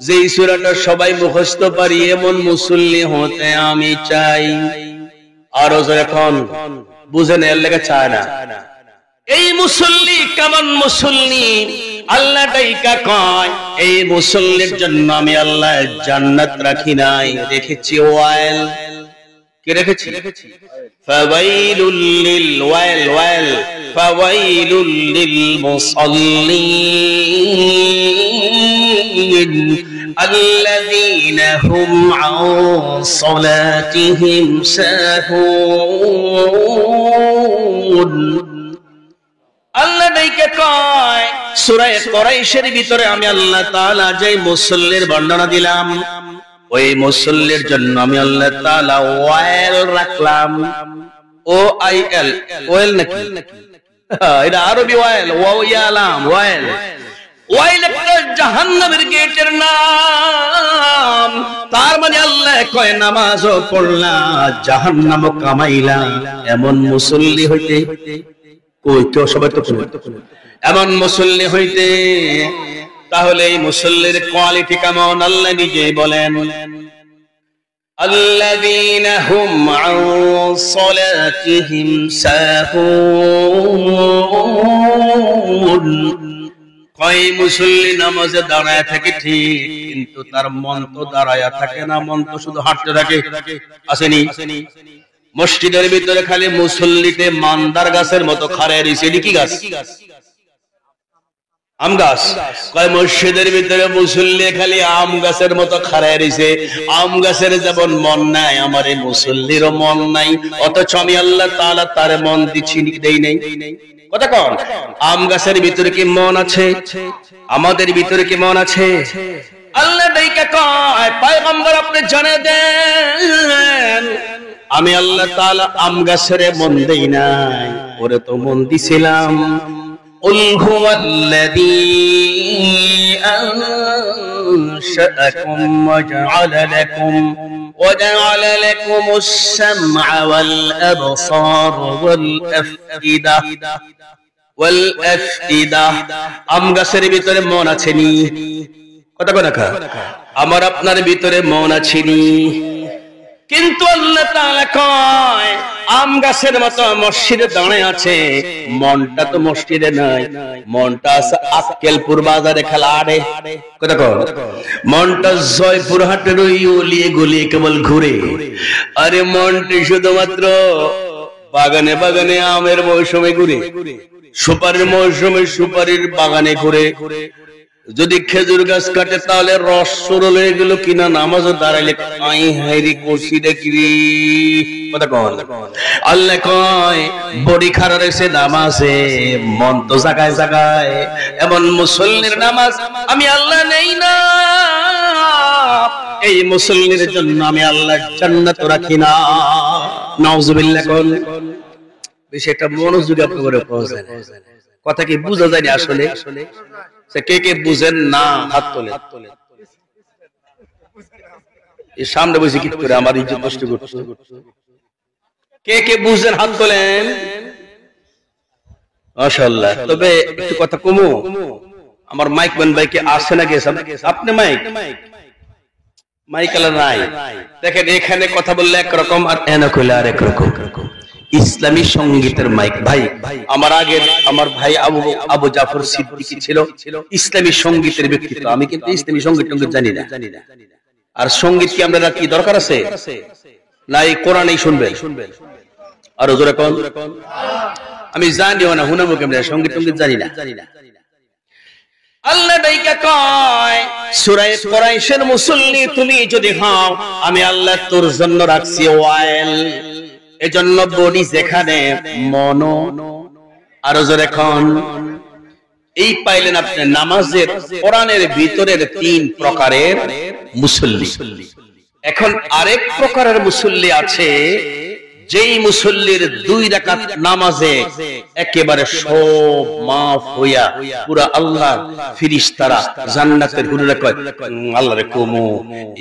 যেই সূরাটা সবাই মুখস্থ পারি এমন মুসল্লি হতে আমি চাই আর যখন বুঝেন এর লাগা চায় না এই মুসল্লি কেমন মুসল্লি আল্লাহ ডাইকা কয় এই মুসল্লির জন্য আমি আল্লাহ জান্নাত রাখি নাই রেখেছি ওয়াইল কি রেখেছি ফাওয়াইলুল লিল ওয়াইল ফাওয়াইলুল লিল মুসাল্লিন আল্লাযীনা হুম আন সালাতিহিম সাহুন আল্লাহ ডাইকা কয় সূরা কুরাইশের ভিতরে আমি আল্লাহ তাআলা যে মুসল্লির বর্ণনা দিলাম ওই মুসল্লির জন্য আমি আল্লাহ তাআলা ওয়াইল রাখলাম OIL ওয়াইল নাকি এটা আরবি ওয়াইল ওয়াইলাম ওয়াইল ওয়াইল একটা জাহান্নামের গেটের নাম। তার মানে আল্লাহ কয় নামাজও পড়লা জাহান্নামও কামাইলা, এমন মুসল্লি হইতে কই কেউ সবাই তো এমন মুসল্লি হইতে। তাহলে এই মুসল্লির কোয়ালিটি কেমন আল্লাহ নিজেই বলেন, আল্লাযীনা হুম আন সালাতিহিম সাহুন। কয় মুসল্লি নামাজে দাঁড়ায় থাকে ঠিক, কিন্তু তার মন তো দাঁড়ায় থাকে না, মন তো শুধু হাঁটতে থাকে। আসেনি মসজিদের ভিতরে খালি মুসল্লিতে মান্দার গাছের মতো খাড়ায় রয়েছে। কি গাছ? আম গাছ। কয় মসজিদের ভিতরে মুসল্লি খালি আম গাছের মতো খাড়ায় রয়েছে। আম গাছের যেমন মন নাই, আমার এই মুসল্লিরও মন নাই, অথচ আমি আল্লাহ তাআলা তার মন দিচ্ছি, দেই নাই। কথা কন, আম গাছের ভিতরে কি মন আছে? আমাদের ভিতরে কি মন আছে? আল্লাহ ডাইকা কয় পয়গম্বর আপনি জানিয়ে দেন, আমি আল্লাহ তাআলা আম গাছের মন দেই নাই, ওরে তো মন দিছিলাম। قل هو الذي أنشأكم وجعل لكم السمع والأبصار والأفئدة। আম গাছের ভিতরে মন আছে নি? কথা কয় না খা, আমার আপনার ভিতরে মন আছে নি? কিন্তু আল্লাহ তাআলা কয় আম গাছের মতো মসজিদে দাঁড়ায় আছে, মনটা তো মসজিদে নাই, মনটা আছে আক্কেলপুর বাজারে খেলা আড়ে। কথা কও, মনটা জয়পুরহাটের ওই অলিয়ে গলিয়ে কেবল ঘুরে। আরে মনটি শুধুমাত্র বাগানে বাগানে আমের মৌসুমে ঘুরে, সুপারির মৌসুমে সুপারির বাগানে ঘুরে। যদি খেজুর গাছ কাটে তাহলে রস সরল হয়ে গেল কিনা, নামাজও দাঁড়াইলে আই হাইরি করছি দেখি। কথা কন, আল্লাহ কয় বডি খারাপ এসে নামাজে মন তো জাগায় জাগায়, এমন মুসল্লির নামাজ আমি আল্লাহ নেই না। এই মুসল্লির জন্য আমি আল্লাহ জান্নাত রাখি না। নাউজুবিল্লাহ। কোন বিষয়টা মনোযোগ আপনাদের পৌঁছায়, কথা কি বুঝা যায় না? আসলে কে কে বুঝেন না হাত তোলে। এই সামনে বসে কি করে আমার ইজ্জত নষ্ট করছে? কে কে বুঝেন হাত তোলেন। মাশাআল্লাহ। তবে একটু কথা কমু, আমার মাইক ম্যান ভাই কে আসে না? গেছে আপনি মাইক আলা নাই। দেখেন এখানে কথা বললে একরকম আর এনে কইলে আর একরকম। ইসলামী সঙ্গীতের মাইক। ভাই আমার আগে আমার ভাই আবু জাফর সিদ্দিকী ছিল ইসলামী সঙ্গীতের ব্যক্তিত্ব। আমি কিন্তু ইসলামী সঙ্গীত জানি না। আর সঙ্গীত কি আমরা কি দরকার আছে না? এই কোরআনেই শুনবেন। আর জোরে কোন, আমি জানিও না, হুনামো কেমনে সঙ্গীত জানি না। আল্লাহ ডাইকা কয় সূরা কুরাইশের মুসল্লি তুমি যদি হও, আমি আল্লাহ তোর জন্য রাখছি ওয়াইল। এজন্য বডি যেখানে মন। আরো জোরে কোন, এই পাইলেন আপনি নামাজের কোরআনের ভিতরের 3 প্রকারের মুসল্লি। এখন আরেক প্রকারের মুসল্লি আছে, যেই মুসল্লির 2 রাকাত নামাজে একেবারে সব মাফ হইয়া পুরা আল্লাহর ফেরেশতারা জান্নাতের হুররা কয় আল্লাহরে কমো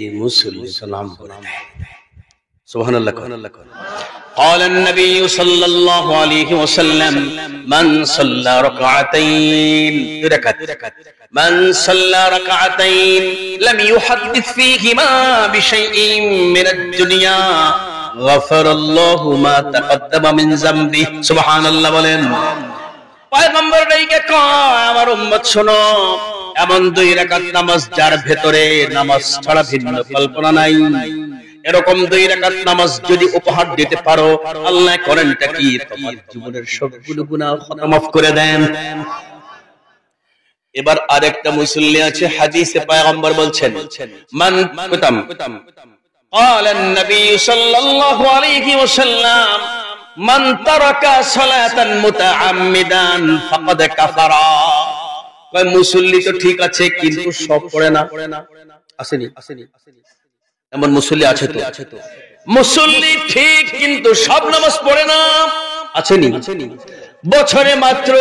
এই মুসল্লি সালাম করে দেয়। সুবহানাল্লাহ। قال النبي صلى الله عليه وسلم من صلى ركعتين من صلى ركعتين لم يحدث فيهما بشيء من الدنيا غفر الله ما تقدم من ذنبه। سبحان الله বলেন। পয়গম্বর ডাইকে কয় আমার উম্মত শোনো, এমন 2 রাকাত নামাজ যার ভেতরে নামাজ ছাড়া ভিন্ন কল্পনা নাই, এরকম 2 রাকাত নামাজ যদি উপহার দিতে পারো, আল্লাহ করেনটা কি তোমার জীবনের সবগুলো গুনাহ ক্ষমা মাফ করে দেন। এবার আরেকটা মুসল্লি আছে, হাদিসে পয়গম্বর বলছেন মান কুতাম قال النبي صلى الله عليه وسلم من ترك صلاة متعمدا فقد كفر। কয় মুসল্লি তো ঠিক আছে কিন্তু সব পড়ে না। আসেনি এমন মুসল্লি আছে তো? মুসল্লি ঠিক কিন্তু সব নামাজ পড়ে না। আসেনি? বছরে মাত্র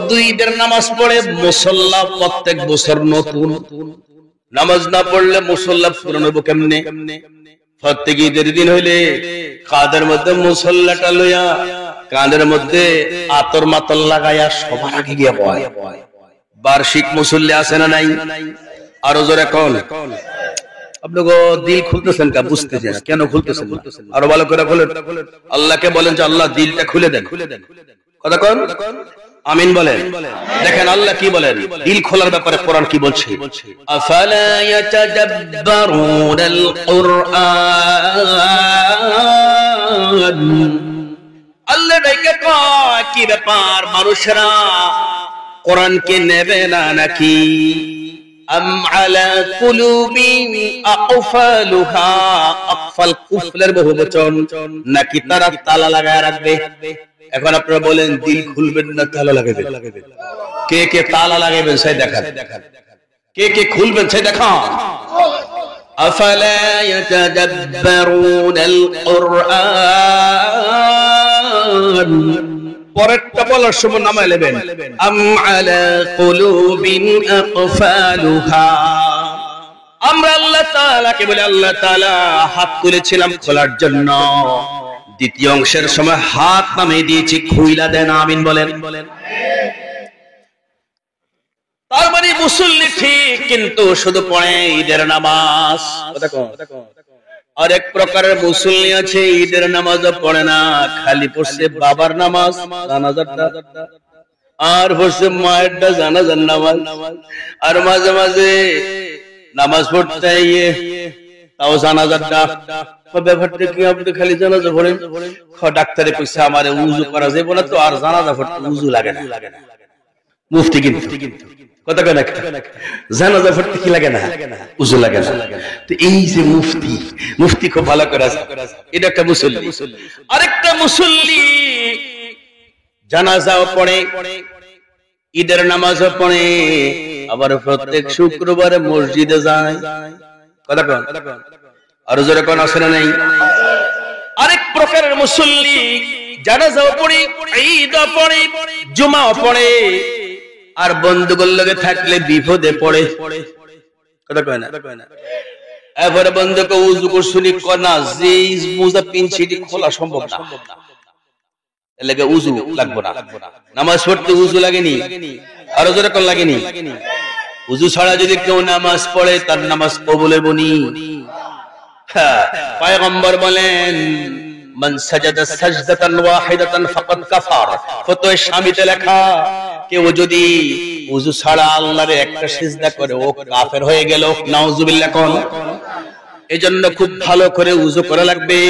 2 ঈদের নামাজ পড়ে মুসল্লা প্রত্যেক বছর নতুন। নামাজ না পড়লে মুসল্লা পূরণ হইব কেমনে? প্রত্যেক ঈদের দিন হইলে কাঁধের মধ্যে মুসল্লাটা লইয়া কাঁধের মধ্যে আতর মাতর লাগাইয়া সবার আগে গিয়া বয়। বার্ষিক মুসল্লি আছে না নাই? আরো জোরে কোন? আপনি দিল খুলতেছেন কা? বুঝতেছেন কেন খুলতেছেন? আরো ভালো করে বলেন। আল্লাহকে বলেন যে আল্লাহ দিলটা খুলে দেন। কথা কোন? আমিন বলেন। দেখেন আল্লাহ কি বলেন দিল খোলার ব্যাপারে, কোরআন কি বলছে? আফালা ইয়াতাদাব্বারুনাল কুরআন। আল্লাহ ডাইকে কয় কি ব্যাপার, মানুষরা কোরআনকে নেবে না নাকি? আম আলা কুলুবিন আকফালুহা, আকফাল কুফলের বহুবচন, নাকি তারা তালা লাগায় রাখবে? এখন আপনারা বলেন দিল খুলবেন না তালা লাগাবেন? কে কে তালা লাগাবেন সেই দেখান, কে কে খুলবেন সেই দেখান। আফালা ইয়াতাদাব্বারুনাল কুরআন, পরেরটা বলার সময় নামায় নেবেন আম আলা কুলুবিন আকফালুহা। আমরা আল্লাহ তাআলাকে বলে আল্লাহ তাআলা হাত তুলেছিলাম খোলার জন্য, দ্বিতীয় অংশের সময় হাত নামিয়ে দিয়েছি খুইলা দেন। আমিন বলেন। তার মানে মুসল্লি ঠিক, কিন্তু শুধু পড়ে ঈদের নামাজ। আরেক প্রকারের মুসল্লি আছে ঈদের নামাজও পড়ে না, খালি পড়ছে বাবার নামাজ জানাজারটা, আর পড়ছে মায়েরটা জানাজার নামাজ, আর মাঝে মাঝে নামাজ পড়তে তাও জানাজারটা। ব্যাপারটা কি আপনি খালি জানাজা পড়েন? ডাক্তারে কইছে আমারে উযু করা যাবে না তো, আর জানাজা পড়তে উযু লাগে না। মুফতি কিন্তু কথা কয় না, জানাজা পড়তে কি লাগে না? উযু লাগে না। তো এই যে মুফতি, মুফতি খুব ভালো করে আছে, এটা একটা মুসল্লি। আরেকটা মুসল্লি জানাজাও পড়ে, ঈদের নামাজও পড়ে, আবার প্রত্যেক শুক্রবারে মসজিদে যায়। কথা কন, আর জোরে কোন আছে না নাই? আরেক প্রকারের মুসল্লি জানাজাও পড়ে, ঈদও পড়ে, জুমাও পড়ে, আর বন্ধুগুলোর লগে থাকলে বিপদে পড়ে। কথা কয় না? এবারে বন্ধুকে উযু করছুনি কনা যে মোজা পিনছিটি খোলা সম্ভব না, এর লাগে উযু লাগবে না। নামাজ পড়তে উযু লাগেনি, আর জোরে কোন লাগেনি? উযু ছাড়া যদি কেউ নামাজ পড়ে তার নামাজ কবুল হবে না। পয়গম্বর বলেন মান সাজাদা সাজদাতান ওয়াহিদাতান ফাকাদ কাফার। ফতোয়া শামিতে লেখা কেউ যদি ওযু ছাড়া আল্লাহর একটা সিজদা করে ও কাফের হয়ে গেল। নাউজুবিল্লাহ কোন? এজন্য খুব ভালো করে ওযু করা লাগবে।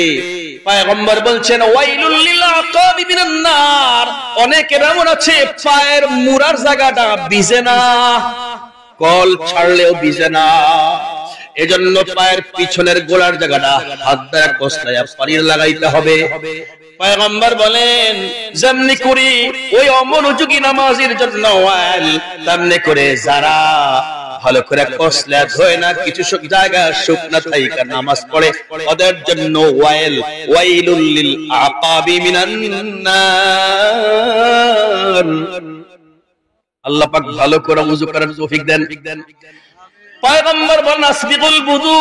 পয়গম্বর বলছেন ওয়াইলুল লিল আকাবি মিনান নার। অনেকের এমন আছে পায়ের মুড়ার জায়গাটা ভিজে না, কল ছাড়লেও ভিজে না, এজন্য পায়ের পিছনের গোড়ার জায়গাটা হাত দ্বারা কষলাইয়া পানি লাগাইতে হবে। পয়গম্বর বলেন যেমনি করি ওই অমনোযোগী নামাজের জন্য ওয়াইল, তেমনি করে যারা ভালো করে কষলা ধোয় না, কিছু জায়গা শুকনা থাইকা নামাজ পড়ে, ওদের জন্য ওয়াইল, ওয়াইলুল লিল আকাবি মিনান নার। আল্লাহ পাক ভালো করে ওযু করার তৌফিক দেন। পয়গম্বর বলেন আসবিগুল বুদু,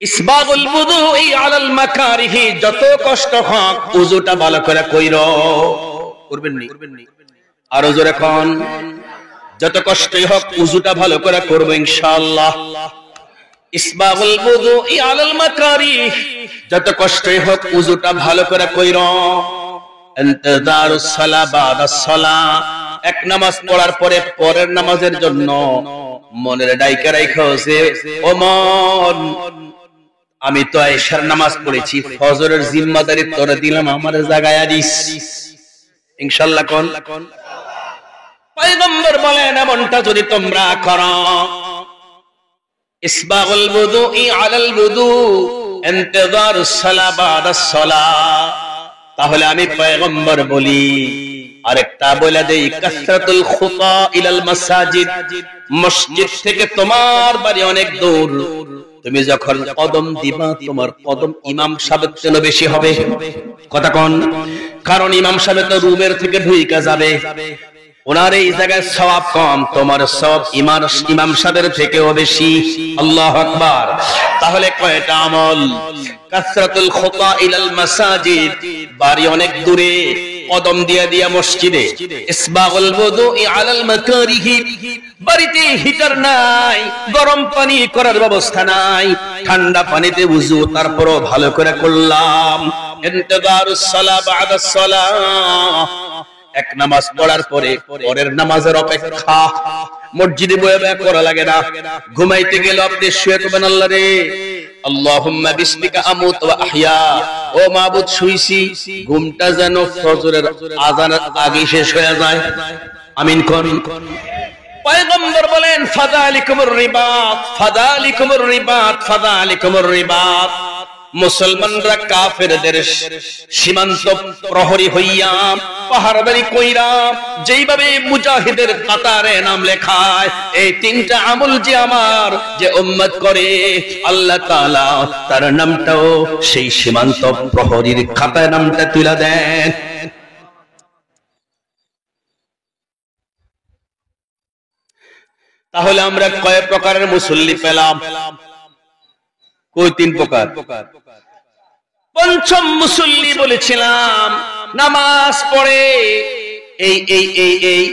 ইসবাগুল বুদু আলাল মাকারিহি। যত কষ্ট হোক ওযুটা ভালো করে কইরো, করবেন নি? আর জোরে কোন? যত কষ্টই হোক ওযুটা ভালো করে করব ইনশাআল্লাহ। ইসবাগুল বুদু আলাল মাকারিহ, যত কষ্টই হোক ওযুটা ভালো করে কইরো। ইন্তিজারুস সালাহ বাদাস সালাহ, এক নামাজ পড়ার পরে পরের নামাজের জন্য মনের ডাইকা রাখো যে ও মন, আমি তো এশার নামাজ পড়েছি, ফজরের জিম্মাদারি তোরে দিলাম, আমার জায়গায় দিস ইনশাআল্লাহ। কোন? পয়গম্বর বলেন এমনটা যদি তোমরা করো, ইসবাগুল বুদু আলাল বুদু ইন্তিজারুস সালাহ বাদাস সালাহ, তাহলে আমি পয়গম্বর বলি আরেকটা বলে দেই, কাসরাতুল খুতা ইলাল মাসাজিদ। মসজিদ থেকে তোমার বাড়ি অনেক দূর, তুমি যখন কদম দিবা তোমার কদম ইমাম সাহেবের চেয়ে বেশি হবে। কথা কোন? কারণ ইমাম সাহেব তো রুমের থেকে ঢুইকা যাবে, ওনার এই জায়গায় সওয়াব কম, তোমার সওয়াব ইমাম সাহেবের থেকেও বেশি। আল্লাহু আকবার। তাহলে কয়টা আমল? কাসরাতুল খুতা ইলাল মাসাজিদ, বাড়ি অনেক দূরে, কদম দিয়া দিয়া মসজিদে। ইসবাগুল wudu'i আলাল মাকারিহি, বাড়িতে হিটার নাই, গরম পানি করার ব্যবস্থা নাই, ঠান্ডা পানিতে ওযু তারপরও ভালো করে করলাম। ইন্তিজারুস সালাহ বাদাস সালাহ, এক নামাজ পড়ার পরে পরের নামাজের অপেক্ষা। মসজিদে বসে বসে করা লাগে না। ঘুমাইতে গেলে আপনি শুয়ে করবেন, আল্লাহ রে আল্লাহুম্মা বিসমিকা আমুত ওয়া আহইয়া, ও মাবুদ শুইছি, ঘুমটা যেন ফজরের আযানের আগে শেষ হয়ে যায়। আমিন কোন? পয়গম্বর বলেন ফাযালিকুমুর রিবাত, ফাযালিকুমুর রিবাত, ফাযালিকুমুর রিবাত। মুসলমানরা কাফেরদের সীমান্ত প্রহরী হইয়া পাহারাদারি কইরা যেইভাবে মুজাহিদের কাতারে নাম লেখায়, এই তিনটা আমল যে আমার যে উম্মত করে, আল্লাহ তাআলা তার নামটাও সেই সীমান্ত প্রহরীর খাতায় নামটা তুলে দেন। তাহলে আমরা কয় প্রকারের মুসল্লি পেলাম? কই? 3 প্রকার। পঞ্চম মুসল্লি বলেছিলাম নামাজ পড়ে, এই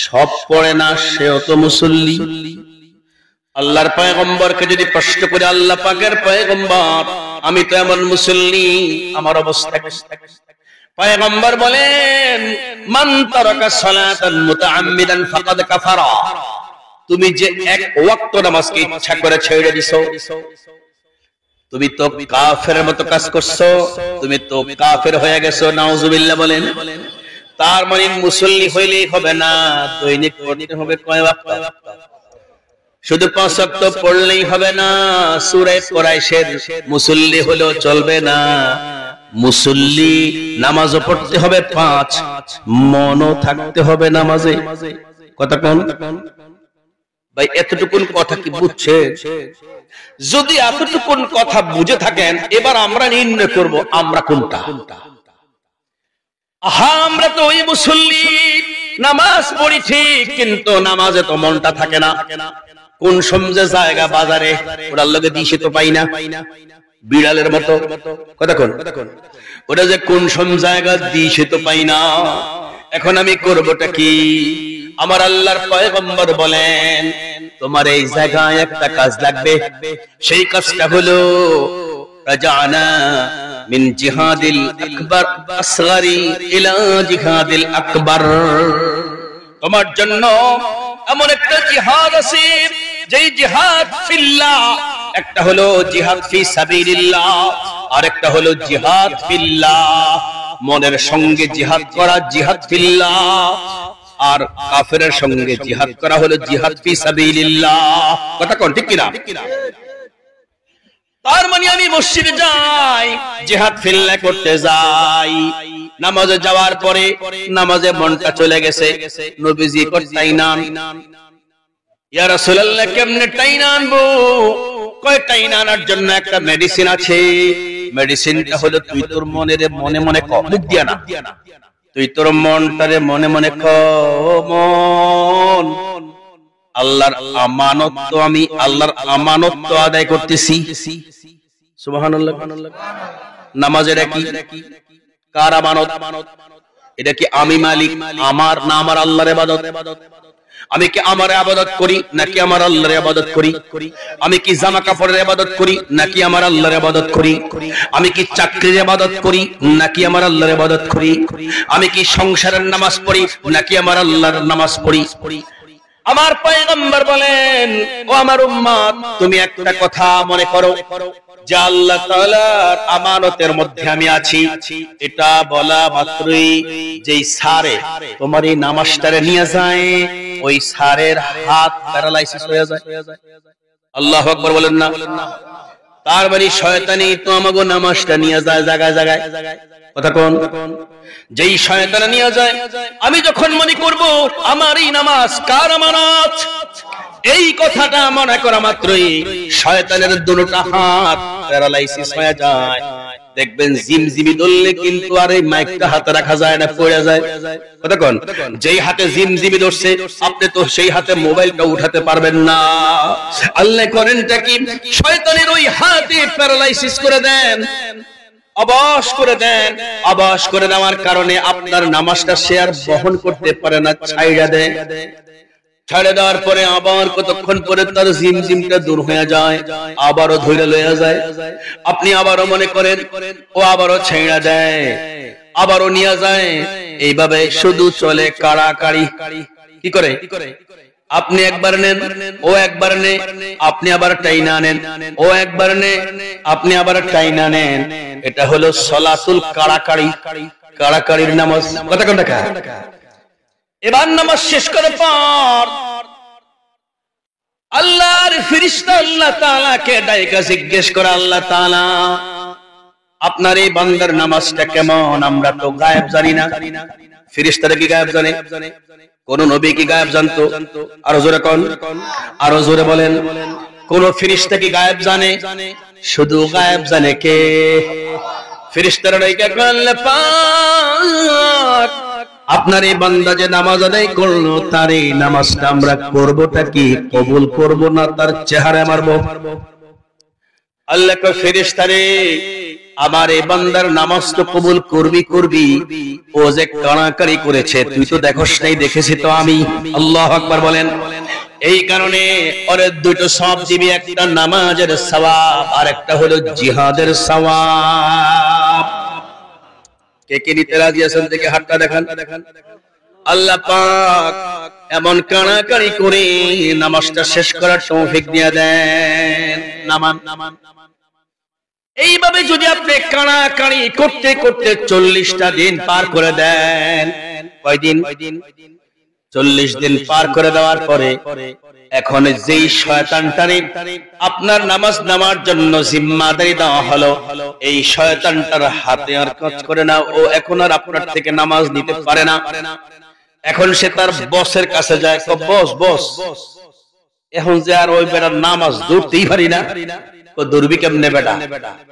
সব পড়ে না, সেও তো মুসল্লি। আল্লাহর পয়গম্বরকে যদি প্রশ্ন করে, আল্লাহ পাকের পয়গম্বর আমি তো এমন মুসল্লি, আমার অবস্থা কি? পয়গম্বর বলেন মান তারাকা সালাতান মুতাআম্মিদান ফাকাদ কাফারা, তুমি যে এক ওয়াক্ত নামাজকে ইচ্ছা করে ছেড়ে দিছো, তুমি তো কাফেরের মতো কাজ করছো, তুমি তো কাফের হয়ে গেছো। নাউজুবিল্লাহ বলেন। তার মানে মুসল্লি হইলেই হবে না, দৈনিক পড়তে হবে কয় ওয়াক্ত? শুধু 5 ওয়াক্ত পড়লেই হবে না, সূরা কুরাইশের মুসল্লি হলেও চলবে না। মুসল্লি নামাজও পড়তে হবে 5, মনও থাকতে হবে নামাজে। কথা কোন ভাই? এতটুকুন কথা কি বুঝছেন? যদি এতটুকুন কথা বুঝে থাকেন, এবার আমরা নির্ণয় করব আমরা কোনটা। আহা, আমরা তো ওই মুসল্লি, নামাজ পড়ি ঠিক, কিন্তু নামাজে তো মনটা থাকে না। কোন সমঝে জায়গা বাজারে ওটার লগে দিশে তো পাই না, বিড়ালের মতো। কথা কোন? ওটা যে কোন সম জায়গা দিশে তো পাই না। এখন আমি করবটা কি? আমার আল্লাহর পয়গম্বর বলেন তোমার এই জায়গায় একটা কাজ লাগবে, সেই কাজটা হলো রাজানা মিন জিহাদিল আকবার আসগারি ইলা জিহাদিল আকবার। তোমার জন্য এমন একটা জিহাদ আছে, যেই জিহাদ ফিল্লাহ, একটা হলো জিহাদ ফি সাবিলিল্লাহ, আর একটা হলো জিহাদ ফিল্লাহ। মনের সঙ্গে জিহাদ করা জিহাদ ফিল্লাহ, আর কাফেরের সঙ্গে জিহাদ করা হলো জিহাদ ফি সাবিলিল্লাহ। কথা কোন ঠিক কিনা? তার মানে আমি মসজিদে যাই, জিহাদ ফিল্লাহ করতে যাই, নামাজে যাওয়ার পরে নামাজে মনটা চলে গেছে, নবীজি করতেই নাম, ইয়া রাসূলুল্লাহ কেমনে টাইনা আনবো? কয় টাইনা আনার জন্য একটা মেডিসিন আছে। মেডিসিনটা হলো তুই তোর মনের মনে মনে ক, মুখ দিয়া না, তুই তোর মনটারে মনে মনে ক, মন আল্লাহর আমানত তো আমি আল্লাহর আমানত তো আদায় করতেছি। সুবহানাল্লাহ। নামাজের কি কার আমানত? এটা কি আমি মালিক, আমার না আমার আল্লাহর ইবাদত? আমি কি আমার ইবাদত করি নাকি আমার আল্লাহর ইবাদত করি? আমি কি জামা কাপড়ের ইবাদত করি নাকি আমার আল্লাহর ইবাদত করি? আমি কি চাকরির ইবাদত করি নাকি আমার আল্লাহর ইবাদত করি? আমি কি সংসারের নামাজ পড়ি নাকি আমার আল্লাহর নামাজ পড়ি? আমার পয়গম্বর বলেন ও আমার উম্মত, তুমি একটা কথা মনে করো যে আল্লাহ তাআলার আমানতের মধ্যে আমি আছি। এটা বলা মাত্রই যেই সারে তোমার এই নামাজটারে নিয়ে যায়, ওই সারের হাত প্যারালাইসিস হয়ে যায়। আল্লাহু আকবার বলেন না? তার মানে শয়তানি তো আমাগো নামাজটা নিয়ে যায় জায়গায় জায়গায়। কথা কোন? যেই শয়তান নিয়ে যায়, আমি যখন মনে করব আমার এই নামাজ কার আমানত, এই কথাটা মনে করা মাত্রই শয়তানের দুটো হাত প্যারালাইসিস হয়ে যায়। দেখবেন জিমজিমি ধরলে কিন্তু আর এই মাইকটা হাতে রাখা যায় না, পড়ে যায়। কতক্ষণ যেই হাতে জিমজিমি ধরছে আপনি তো সেই হাতে মোবাইলটা উঠাতে পারবেন না। আল্লাহ করেনটা কি, শয়তানের ওই হাতে প্যারালাইসিস করে দেন, অবশ করে দেন। অবশ করে দেওয়ার কারণে আপনার নামাজটা সে আর বহন করতে পারে না, ছাইড়া দেয়। ছাড়ে দেওয়ার পরে আবার কতক্ষণ পরে তার জিমজিমটা দূর হয়ে যায়, আবারও ধরে লয়ে যায়। আপনি আবারও মনে করেন, ও আবারও ছেড়া দেয়, আবারও নিয়ে যায়। এইভাবে শুধু চলে কাড়াকাড়ি। কি করে? আপনি একবার নেন, ও একবার নে, আপনি আবার টাইনা নেন, ও একবার নে, আপনি আবার টাইনা নেন। এটা হলো সলাতুল কাড়াকাড়ি, কাড়াকাড়ির নামাজ। কতক্ষণ টাকা? এবার নামাজ শেষ করার পর আল্লাহর ফেরেশতা আল্লাহ তাআলাকে ডাইকা জিজ্ঞেস করে, আল্লাহ তাআলা আপনার এই বান্দার নামাজটা কেমন? আমরা তো গায়েব জানি না। ফেরেশতারা কি গায়েব জানে? কোন নবী কি গায়েব জানতো? আরো জোরে কোন, আরো জোরে বলেন। কোন ফেরেশতা কি গায়েব জানে? শুধু গায়েব জানে কে? ফেরেশতারা ডাইকা কয়, আল্লাহ পাক আপনার এই বান্দা যে নামাজ আদায় করলো, তার এই নামাজটা আমরা করবোটা কি, কবুল করব না তার চেহারায় মারবো? আল্লাহ কয়, ফেরেশতারে আমার এই বান্দার নামাজ তো কবুল করবি, ও যে কাড়াকাড়ি করেছে তুই তো দেখোস নাই, দেখেছি তো আমি। আল্লাহু আকবার বলেন। এই কারণে ওরে দুটো সওয়াব দিবি, একটা নামাজের সওয়াব আর একটা হলো জিহাদের সওয়াব। কে কে নিতে রাজি আছেন? দেখে হাতটা দেখান। আল্লাহ পাক এমন কাড়াকাড়ি করে নামাজটা শেষ করার তৌফিক দিয়ে দেন। নামান। এইভাবে যদি আপনি কাড়াকাড়ি করতে করতে 40টা দিন পার করে দেন, কয়দিন? 40 দিন পার করে দেওয়ার পরে এখন যেই শয়তানটারে আপনার নামাজ নামার জন্য জিম্মাদারি দেওয়া হলো, এই শয়তানটার হাতে আর কাজ করে না, ও এখন আর আপনার থেকে নামাজ নিতে পারে না। এখন সে তার বসের কাছে যায়, বস বস এখন যে আর ওই বেটার নামাজ ধরতেই পারি না। ও ধরবি কেমনে বেটা?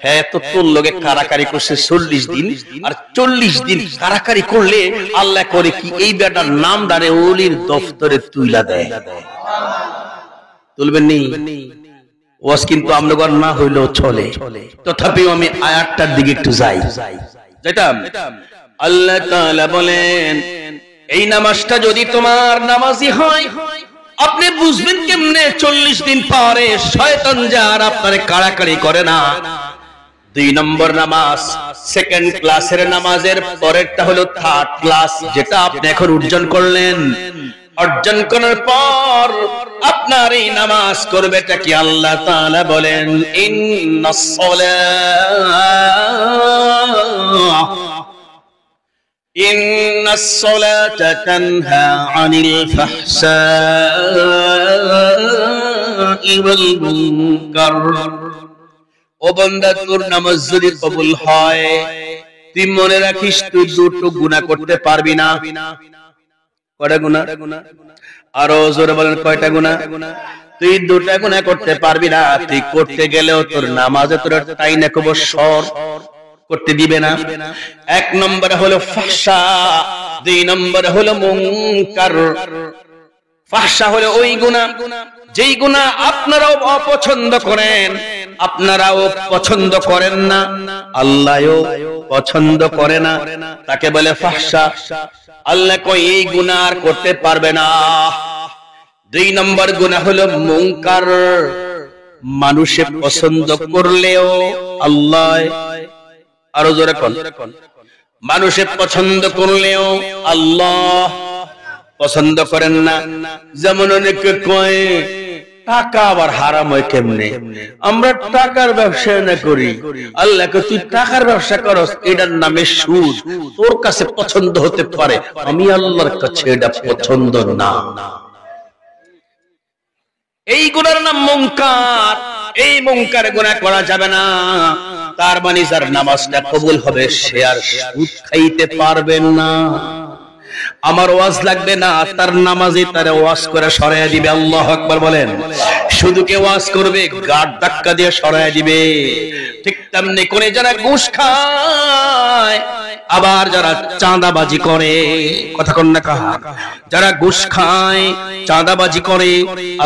হ্যাঁ তো তোর লগে কারাকারি করছে 40 দিন, আর 40 দিন কারাকারি করলে আল্লাহ করে কি, এই বেটার নাম দাঁড়ে ওলির দফতরে তুইলা দেয়। তুলবেন নি? ওয়াজ কিন্তু আমনগর না হইলেও চলে, তথাপিও আমি আয়াতটার দিকে একটু যাই। যেতাম আল্লাহ তাআলা বলেন, এই নামাজটা যদি তোমার নামাজি হয়, আপনি বুঝবেন কেমনে 40 দিন পরে শয়তান যার আপনারে কাড়াকাড়ি করে না। 2 নম্বর নামাজ, সেকেন্ড ক্লাসের নামাজের পরেরটা হলো থার্ড ক্লাস, যেটা আপনি এখন অর্জন করলেন। অর্জন করার পর আপনার এই নামাজ করবেটা কি? আল্লাহ তাআলা বলেন, ইন্নাস সালাতা তানহা আনিল ফাহশাই ওয়াল মুনকার। ও বান্দা, তোর নামাজ যদি কবুল হয়, তুই মনে রাখিস তুই দুটো গুনাহ করতে পারবি না। কয়টা গুনাহ? আরো জোরে বলেন, কয়টা গুনাহ? তুই দুটা গুনাহ করতে পারবি না। তুই করতে গেলেও তোর নামাজে তোর তাইনা কবর সর করতে দিবে না। 1 নম্বরে হলো ফাহশা, 2 নম্বরে হলো মুনকার। ফাহশা হলো ওই গুনাহ যেই গুনাহ আপনারাও অপছন্দ করেন, আপনারাও পছন্দ করেন না, আল্লাহও পছন্দ করে না, তাকে বলে ফাহশা। আল্লাহ কই এই গুনাহ আর করতে পারবে না। 2 নম্বর গুনাহ হলো মুনকার, মানুষে পছন্দ করলেও আল্লাহ, আরো জোরে কোন, মানুষে পছন্দ করলেও আল্লাহ পছন্দ করেন না। যেমন অনেকে কয় টাকা আবার হারাম হয় কেমনে? আমরা টাকার ব্যবসা না করি। আল্লাহকে তুই টাকার ব্যবসা করস, এটার নামে সুদ। তোর কাছে পছন্দ হতে পারে, আমি আল্লাহর কাছে এটা পছন্দ না। এই গুনার নাম মুনকার। এই মুনকার গুনাহ করা যাবে না। তার মানে যার নামাজটা কবুল হবে সে আর সুদ খাইতে পারবেন না। আমার ওয়াজ লাগবে না, তার নামাজে তার ওয়াজ করে সরাইয়া দিবে। আল্লাহু আকবার বলেন। শুধু কে ওয়াজ করবে, গাড় ধাক্কা দিয়ে সরাইয়া দিবে। ঠিক তেমনি করে যারা ঘুষ খায়, আবার যারা চাঁদাবাজি করে, কথা কোন না কাহা, যারা ঘুষ খায় চাঁদাবাজি করে,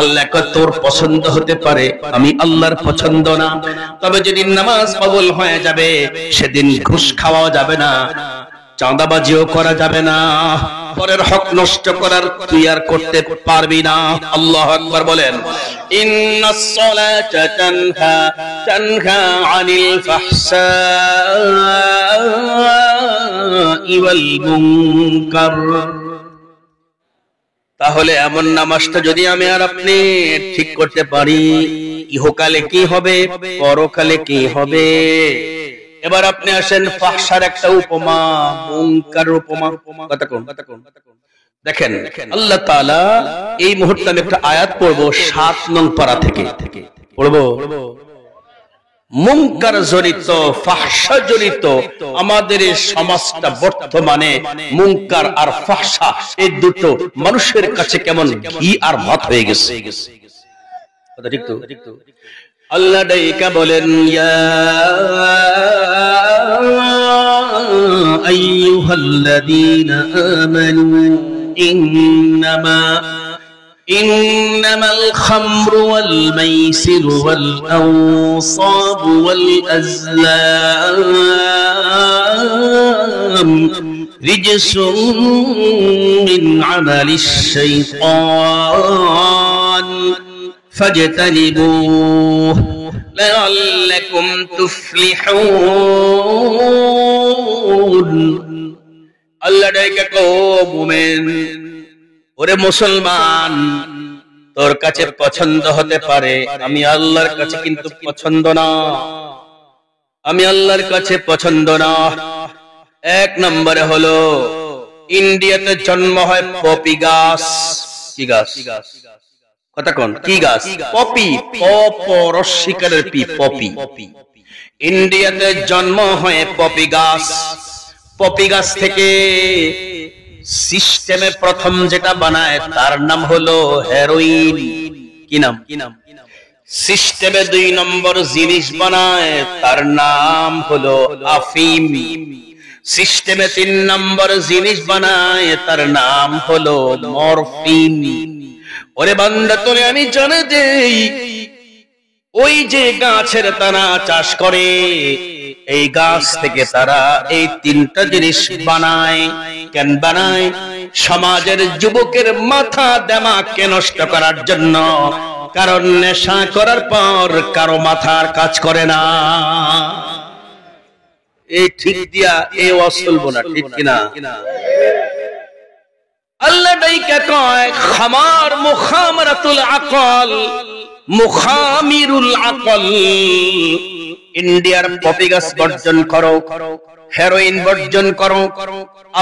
আল্লাহ কয় তোর পছন্দ হতে পারে, আমি আল্লাহর পছন্দ না। তবে যেদিন নামাজ কবুল হয়ে যাবে সেদিন ঘুষ খাওয়াও যাবে না, চাঁদাবাজিও করা যাবে না, পরের হক নষ্ট করার তুই আর করতে পারবি না। আল্লাহু আকবার বলেন। ইন্নাস সালাতা তানহা আনিল ফাহশাই ওয়াল মুনকার। তাহলে এমন নামাজটা যদি আমি আর আপনি ঠিক করতে পারি, ইহকালে কি হবে, পরকালে কি হবে। এবার আপনি আসেন ফাহশার একটা উপমা, মুনকার উপমা। কথা কোন দেখেন, আল্লাহ তাআলা এই মুহূর্তে আমি একটা আয়াত পড়বো 7 নং পারা থেকে পড়বো। মুনকার জড়িত, ফাহশা জড়িত আমাদের এই সমাজটা বর্তমানে মুনকার আর ফাহশা এই দুটো মানুষের কাছে কেমন ঘি আর ভাত হয়ে গেছে। কথা ঠিক তো? আল্লাহ ডাইকা বলেন, ইয়া আইয়ুহাল্লাযীনা আমানু إنما الخمر والميسر والأنصاب والأزلام رجس من عمل الشيطان فاجتنبوه لعلكم تفلحون। আল্লাহ ডাইকা কো মুমিন, ওরে মুসলমান, তোর কাছে পছন্দ হতে পারে, আমি আল্লাহর কাছে কিন্তু পছন্দ না, আমি আল্লাহর কাছে পছন্দ না। 1 নম্বরে হলো ইন্ডিয়াতে জন্ম হয় পপি গাছ। কি গাছ? কথা কোন? কি গাছ? পপি। রস্বীকারের পি, পপি। ইন্ডিয়াতে জন্ম হয় পপি গাছ। পপি গাছ থেকে সিস্টেমে প্রথম যেটা বানায় তার নাম হলো হেরোইন। কি নাম? সিস্টেমে 2 নম্বর জিনিস বানায় তার নাম হলো আফিম। সিস্টেমে 3 নম্বর জিনিস বানায় তার নাম হলো মরফিন। ওরে বান্দা, তোরে আমি জানে দেই, ওই যে গাছের তারা চাষ করে, এই গাছ থেকে তারা এই 3টা জিনিস বানায়। কেন বানায়? সমাজের যুবকের মাথা দেমাগকে নষ্ট করার জন্য। কারণ নেশা করার পর কারো মাথার কাজ করে না। এই ঠিক দিয়া এই ওয়াসল বলা ঠিক কিনা? আল্লাহ ডাইকা কয় খামার মুখামারাতুল আকল, মুখামিরুল আকল। ইন্ডিয়ার পপি গাছ বর্জন করো, হেরোইন বর্জন করো,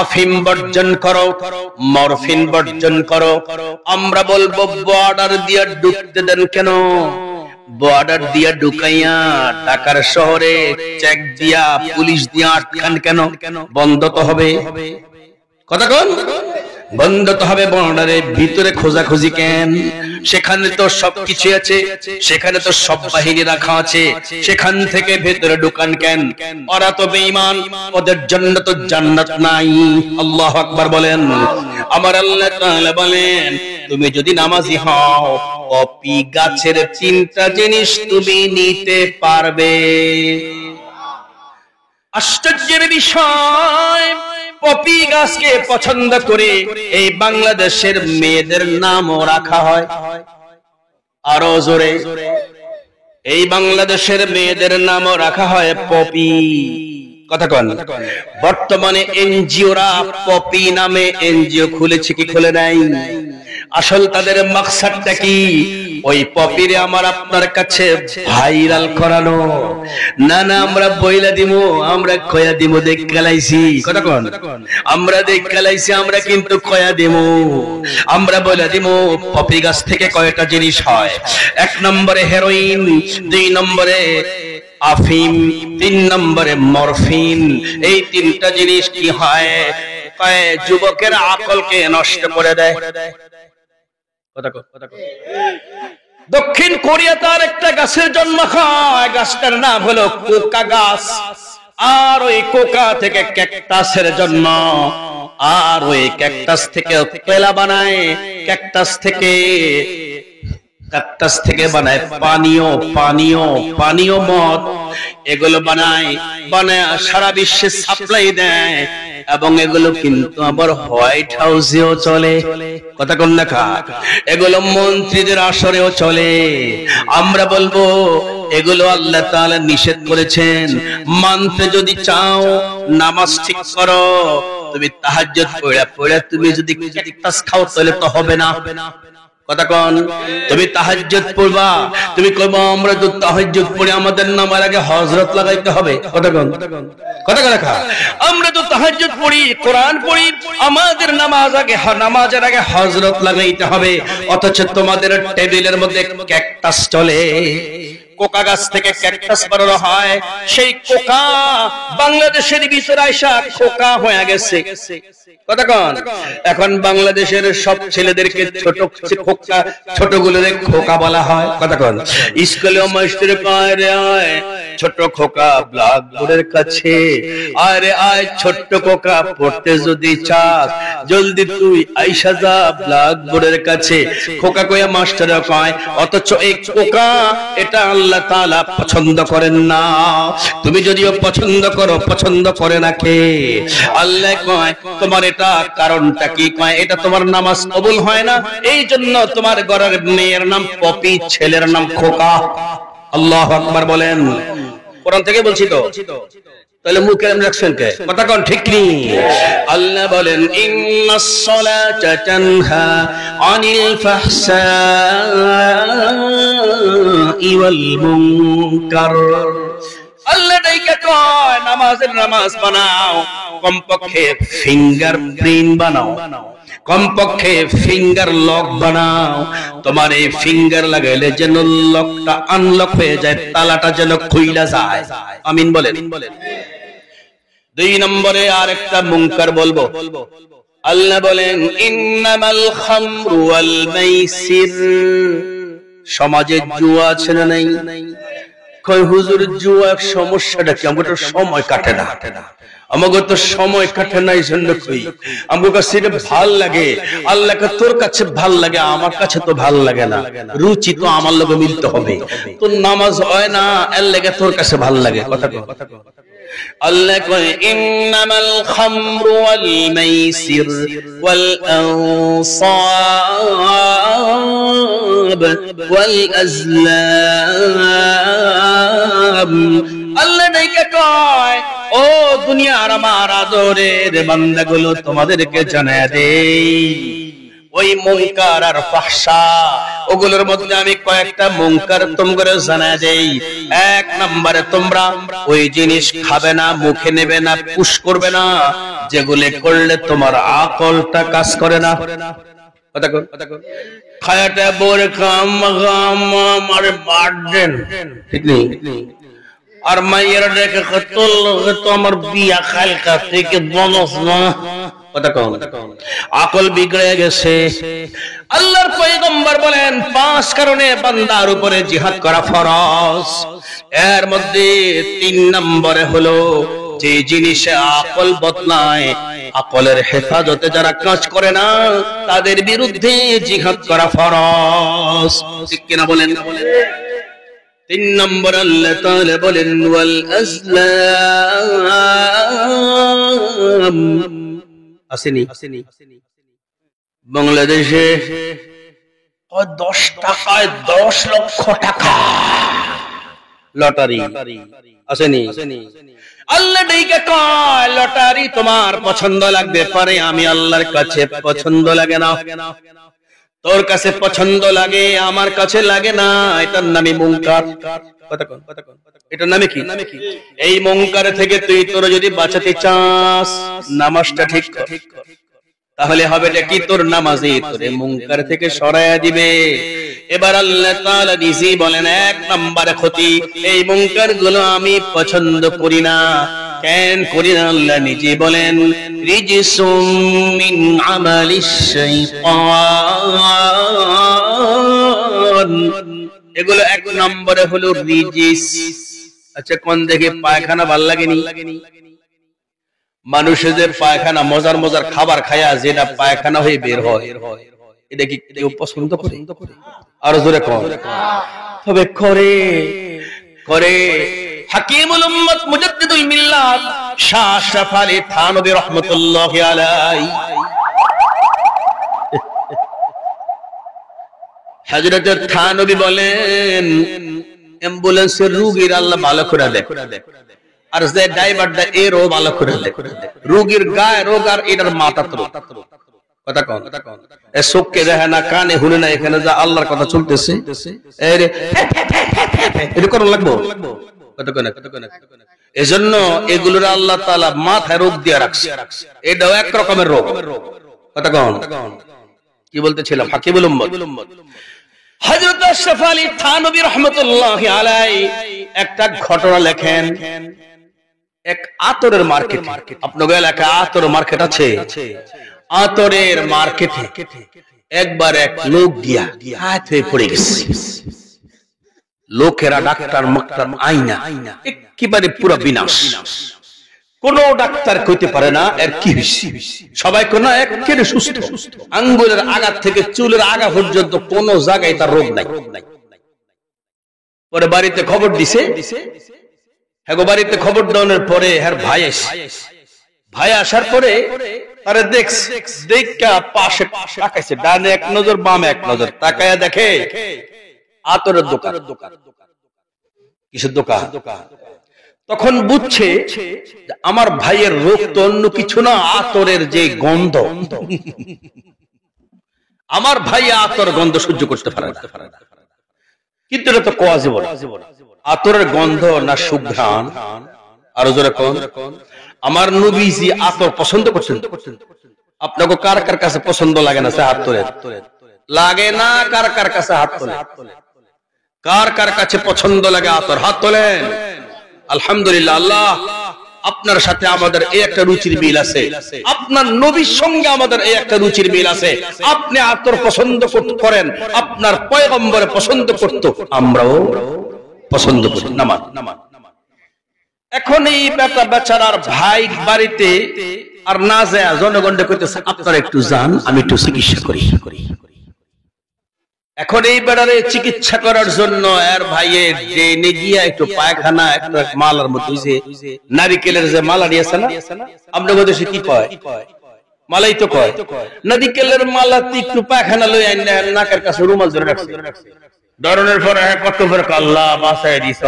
আফিম বর্জন করো, মরফিন বর্জন করো। আমরা বলবো বর্ডার দিয়ে ঢুকতে দেন কেন? বর্ডার দিয়ে ঢুকাইয়া ঢাকার শহরে চেক দিয়া পুলিশ দিয়া আটকান কেন? বন্ধ তো হবে। কথা কোন? বন্ধ তো হবে। বর্ডারের ভিতরে খোঁজাখুঁজি কেন? সেখানে তো সবকিছু আছে, সেখানে তো সব বাহিনী রাখা আছে, সেখান থেকে ভেতরে ঢুকান কেন? ওরা তো বেঈমান, ওদের জন্য তো জান্নাত নাই। আল্লাহু আকবার বলেন। আমার আল্লাহ তাআলা বলেন, তুমি যদি নামাজি হও, পপি গাছের 3টা জিনিস তুমি নিতে পারবে। আশ্চর্যের বিষয়, পপি গাছকে পছন্দ করে এই বাংলাদেশের মেয়েদের নামও রাখা হয়। আরো জোরে, এই বাংলাদেশের মেয়েদের নামও রাখা হয় পপি। কথা কন। বর্তমানে এনজিওরা পপি নামে এনজিও খুলেছে কি খুলে নাই? আসল তাদের মাকসাদটা কি? ওই পপিরে আমার আপনার কাছে ভাইরাল করানো। না না, আমরা বইলা দিমু, আমরা কয়া দিমু, দেখ কালাইছি। কথা কোন? আমরা দেখ কালাইছি, আমরা কিন্তু কয়া দিমু, আমরা বইলা দিমু পপি গাছ থেকে কয়টা জিনিস হয়। 1 নম্বরে হেরোইন, 2 নম্বরে আফিম, 3 নম্বরে মরফিন। এই 3টা জিনিস কি হয়? যুবকের আকলকে নষ্ট করে দেয়। কথা কথা দক্ষিণ কোরিয়াতে আর একটা গাছের জন্ম হয়, গাছটার নাম হলো কোকা গাছ। আর ওই কোকা থেকে ক্যাকটাসের জন্ম, আর ওই ক্যাকটাস থেকে পেলা বানায়, ক্যাকটাস থেকে বানায় পানীয় পানীয় পানীয় মদ, এগুলো বানায় সারা বিশ্বে সাপ্লাই দেয়। এবং এগুলো কিন্তু আবার হোয়াইট হাউসেও চলে। কথা কোন লেখা? এগুলো মন্ত্রীদের আসরেও চলে। আমরা বলবো এগুলো আল্লাহ তাআলা নিষেধ করেছেন। মানতে যদি চাও নামাজ ঠিক করো, তুমি তাহাজ্জুদ পড়া তুমি যদি ক্যাকটাস খাও তাহলে তো হবে না। কথা কোন? তুমি তাহাজ্জুদ পড়বা, তুমি কইবা আমরা তো তাহাজ্জুদ পড়ি, আমাদের নামের আগে হযরত লাগাইতে হবে। কথা কোন? কথা লেখা। আমরা তো তাহাজ্জুদ পড়ি, কোরআন পড়ি, আমাদের নামাজের আগে হযরত লাগাইতে হবে। অথচ তোমাদের টেবিলের মধ্যে ক্যাকটাস চলে। কোকা গাছ থেকে ক্যাকটাস বানানো হয়, সেই কোকা বাংলাদেশের ভিতরে আইসা কোকা হয়ে গেছে। কথা কোন? এখন বাংলাদেশের সব ছেলেদেরকে ছোট গুলোরে খোকা বলা হয়। কথা কোন? স্কুলে মাস্টার কয় রে আয় ছোট খোকা ব্ল্যাকবোর্ডের কাছে, আরে আয় ছোট্ট খোকা পড়তে যদি চাস জলদি তুই আইসা যা ব্ল্যাকবোর্ডের কাছে। খোকা কইয়া মাস্টার কয়, অথচ এই খোকা এটা আল্লাহ তাআলা পছন্দ করেন না। তুমি যদিও পছন্দ করো, পছন্দ করে না কে? আল্লাহ কয় তোমার এটা কারণটা কি? কয় এটা তোমার নামাজ কবুল হয় না, এই জন্য তোমার ঘরের মেয়ের নাম পপি, ছেলের নাম খোকা। আল্লাহু আকবার বলেন। কোরআন থেকে বলছি তো, তাহলে মুখে এমন রাখছেন কে? কথা কোন ঠিক নেই? আল্লাহ বলেন ইন্নাস সালাতা তানহা আনিল ফাহশাই ওয়াল মুনকার। আল্লাহ ডাইকা কয় নামাজ বানাও, কমপক্ষে ফিঙ্গারপ্রিন্ট বানাও, কমপক্ষে ফিঙ্গার লক বানাও। তোমার এই ফিঙ্গার লাগাইলে যেন লকটা আনলক হয়ে যায়, তালাটা যেন খুইলা যায়। আমিন বলেন। 2 নম্বরে আরেকটা মুনকার বলবো। আল্লাহ বলেন ইন্নামাল খামরু ওয়াল মাইসির। সমাজে জুয়া আছে না নাই? কয় হুজুর জুয়া সমস্যাটা কি? আমাদের সময় কাটে না, আমাকে তো সময় কাটে না, এই জন্য কই আমার কাছে এটা ভাল লাগে। আল্লাহকে তোর কাছে ভাল লাগে, আমার কাছে তো ভাল লাগে না। রুচি তো আমার লগে মিলতে হবে। তোর নামাজ হয় না, এর লাগে তোর কাছে ভাল লাগে। কথা কও। আল্লাহ কয় ইন্নামাল খামরু ওয়াল মাইসির ওয়াল আনসাব ওয়াল আজলাম। আল্লাহ ডাইকা কয় ও দুনিয়ার আমার আদরের বান্দাগুলো, তোমাদেরকে জানায় দেই ওই মুনকার আর ফাহশা, ওগুলোর মধ্যে আমি কয়েকটা মুনকার তোমাদের জানায় দেই। 1 নম্বরে তোমরা ওই জিনিস খাবে না, মুখে নেবে না, পুশ করবে না যেগুলো করলে তোমার আকলটা কাজ করে না। কথা কোন? খায়াটা বোর কাম গাম আমার বার্ডেন ঠিক নেই। আর মায়ের দেখে কতল তো আমার বিয়া খালকা থেকে বনস না। কথা কোন? আকল বিগড়ে গেছে। আল্লাহর পয়গম্বর বলেন 5 কারণে বান্দার উপরে জিহাদ করা ফরজ। এর মধ্যে 3 নম্বরে হলো যে জিনিসে আকল বদলায়, আকলের হেফাজতে যারা কাজ করে না তাদের বিরুদ্ধে জিহাদ করা ফরজ। ঠিক কিনা বলেন? 3 নম্বর আল্লাহ তাআলা বলেন ওয়াল আজলাম। আসেনি বাংলাদেশে 10 টাকায় 10 লক্ষ টাকা লটারি আসেনি। আল্লাহ ডাইকা কয় লটারি তোমার পছন্দ লাগবে পারে, আমি আল্লাহর কাছে পছন্দ লাগে না। তোর কাছে পছন্দ লাগে, আমার কাছে লাগে না, এটার নামই মুনকার। কথা কোন? এটার নামে কি? এই মুনকার থেকে তুই তোর যদি বাঁচাতে চাস নামাজটা ঠিক কর, তাহলে হবে কি তোর নামাজই তোর মুনকার থেকে সরায়া দিবে। এবার আল্লাহ তাআলা নিজেই বলেন 1 নম্বরে ক্ষতি, এই মুনকার গুলো আমি পছন্দ করি না। কেন করি না? আল্লাহ নিজে বলেন রিজসুম মিন আমালিশ শাইতান, এগুলো এক নম্বরে হলো রিজিস। আচ্ছা কোন দেখে পায়খানা ভাল লাগেনি? মানুষের যে পায়খানা মজার মজার খাবার খায়া যেটা পায়খানা হয়ে বের হয়, এটা কি কেউ পছন্দ করে? আরো জোরে কর। তবে করে করে হাকিমুল উম্মত মুজাদ্দিদুল মিল্লাত শাহ আশরাফ আলী থানভী রাহমাতুল্লাহি আলাইহি হযরত থানভী বলেন অ্যাম্বুলেন্সের রোগীর আল্লাহ ভালো করে দেয়, আর যে ড্রাইভারটা এরও ভালো করে দেয়। রোগীর গায়ে রোগ আর এটার মাথাতে রোগ। কথা কোন এ চোখকে দেখে না, কানে শুনে না, এখানে যা আল্লাহর কথা চলতেছে এটা করা লাগবো। এজন্য এগুলোর আল্লাহ তাআলা মাথায় রোগ দিয়ে রাখছে, এটাও এক রকমের রোগ। কথা কোন কি বলতেছিলাম? হাকিমুল উম্মত হযরত আশরাফ আলী থানভী রাহমাতুল্লাহি আলাইহি একটা ঘটনা লেখেন। এক আতরের মার্কেট, আপনাদের এলাকায় আতর মার্কেট আছে? আতরের মার্কেটে একবার এক লোক গিয়া হাত হয়ে পড়ে গেছে। লোকেরা ডাক্তার মাক্তার আইনা একেবারে পুরো বিনাশ, কোন ডাক্তার কইতে পারে না এর কি হইছে। সবাই কোন একেবারে সুস্থ, আঙ্গুলের আগা থেকে চুলের আগা পর্যন্ত কোন জায়গায় তার রোগ নাই। পরে বাড়িতে খবর দিছে, হ্যাঁ বাড়িতে খবর দেওয়ার পরে হ্যাঁ ভাই আসার পরে তারে দেখা পাশে তাকাইছে, ডানে এক নজর বামে এক নজর তাকায়া দেখে আতরের দোকান। কিসের দোকান? তখন বুঝছে আমার ভাইয়ের রোগ তো অন্য কিছু না, আতরের যে গন্ধ। আমার ভাই আতর গন্ধ সহ্য করতে পারে না, কিন্তু এটা তো কোয়া জীবন। আতরের গন্ধ না সুঘ্রাণ? আরো জোরে কোন। আমার নবীজি আতর পছন্দ করছেন। আপনাকে কার কার কাছে পছন্দ লাগে না? হাত তোলেন। লাগে না? কার কার কাছে হাত তোলেন। কার কার কাছে পছন্দ লাগে আতর? হাত তোলেন। আলহামদুলিল্লাহ। আল্লাহ আপনার সাথে আমাদের এই একটা রুচির মিল আছে, আপনার নবীর সঙ্গে আমাদের এই একটা রুচির মিল আছে। আপনি আতর পছন্দ করেন, আপনার পয়গম্বর পছন্দ করত, আমরাও পছন্দ করি। নামান এখন এই বেচারার ভাই বাড়িতে আর না যায়, জনগণকে কইতেছে আপনারা একটু যান, আমি একটু চিকিৎসা করি। এখন এই বেড়ারে চিকিৎসা করার জন্য এর ভাইয়ের যে গিয়া একটু পায়খানা একটা মালার মতো নারিকেলের যে মালা নিয়েছে না, আমরা দেশে কি কয়? মালাই তো কয়। নারিকেলের মালা একটু পায়খানা লই আইনা নাকের কাছে রুমাল ধরে রাখছে। ধরনের পরে কত করে আল্লাহ বাঁচায় দিছ।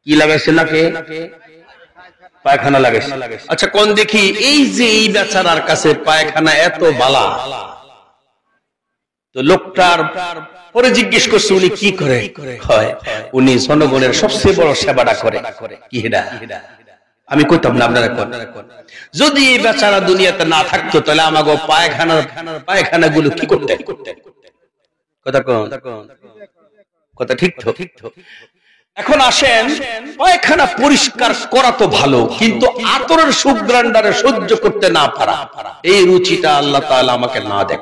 কি লাগাইছে নাকে? পায়খানা লাগাইছে। আচ্ছা কোন দেখি এই যে এই বেচারার কাছে পায়খানা এত বালা, তো লোকটার পরে জিজ্ঞেস করছে উনি কি করে? উনি জনগণের সবচেয়ে বড় সেবাটা করে। কি এটা? আমি কইতাম না আপনারা কোন। যদি এই বেচারা দুনিয়াতে না থাকতো তাহলে আমাগো পায়খানা গুলো কি করতে? কথা কোন? কথা ঠিক তো? এখন আসেন, পায়খানা পরিষ্কার করা তো ভালো, কিন্তু আতরের সুগন্ধারে সহ্য করতে না পারা, এই রুচিটা আল্লাহ তাআলা আমাকে না দেখ।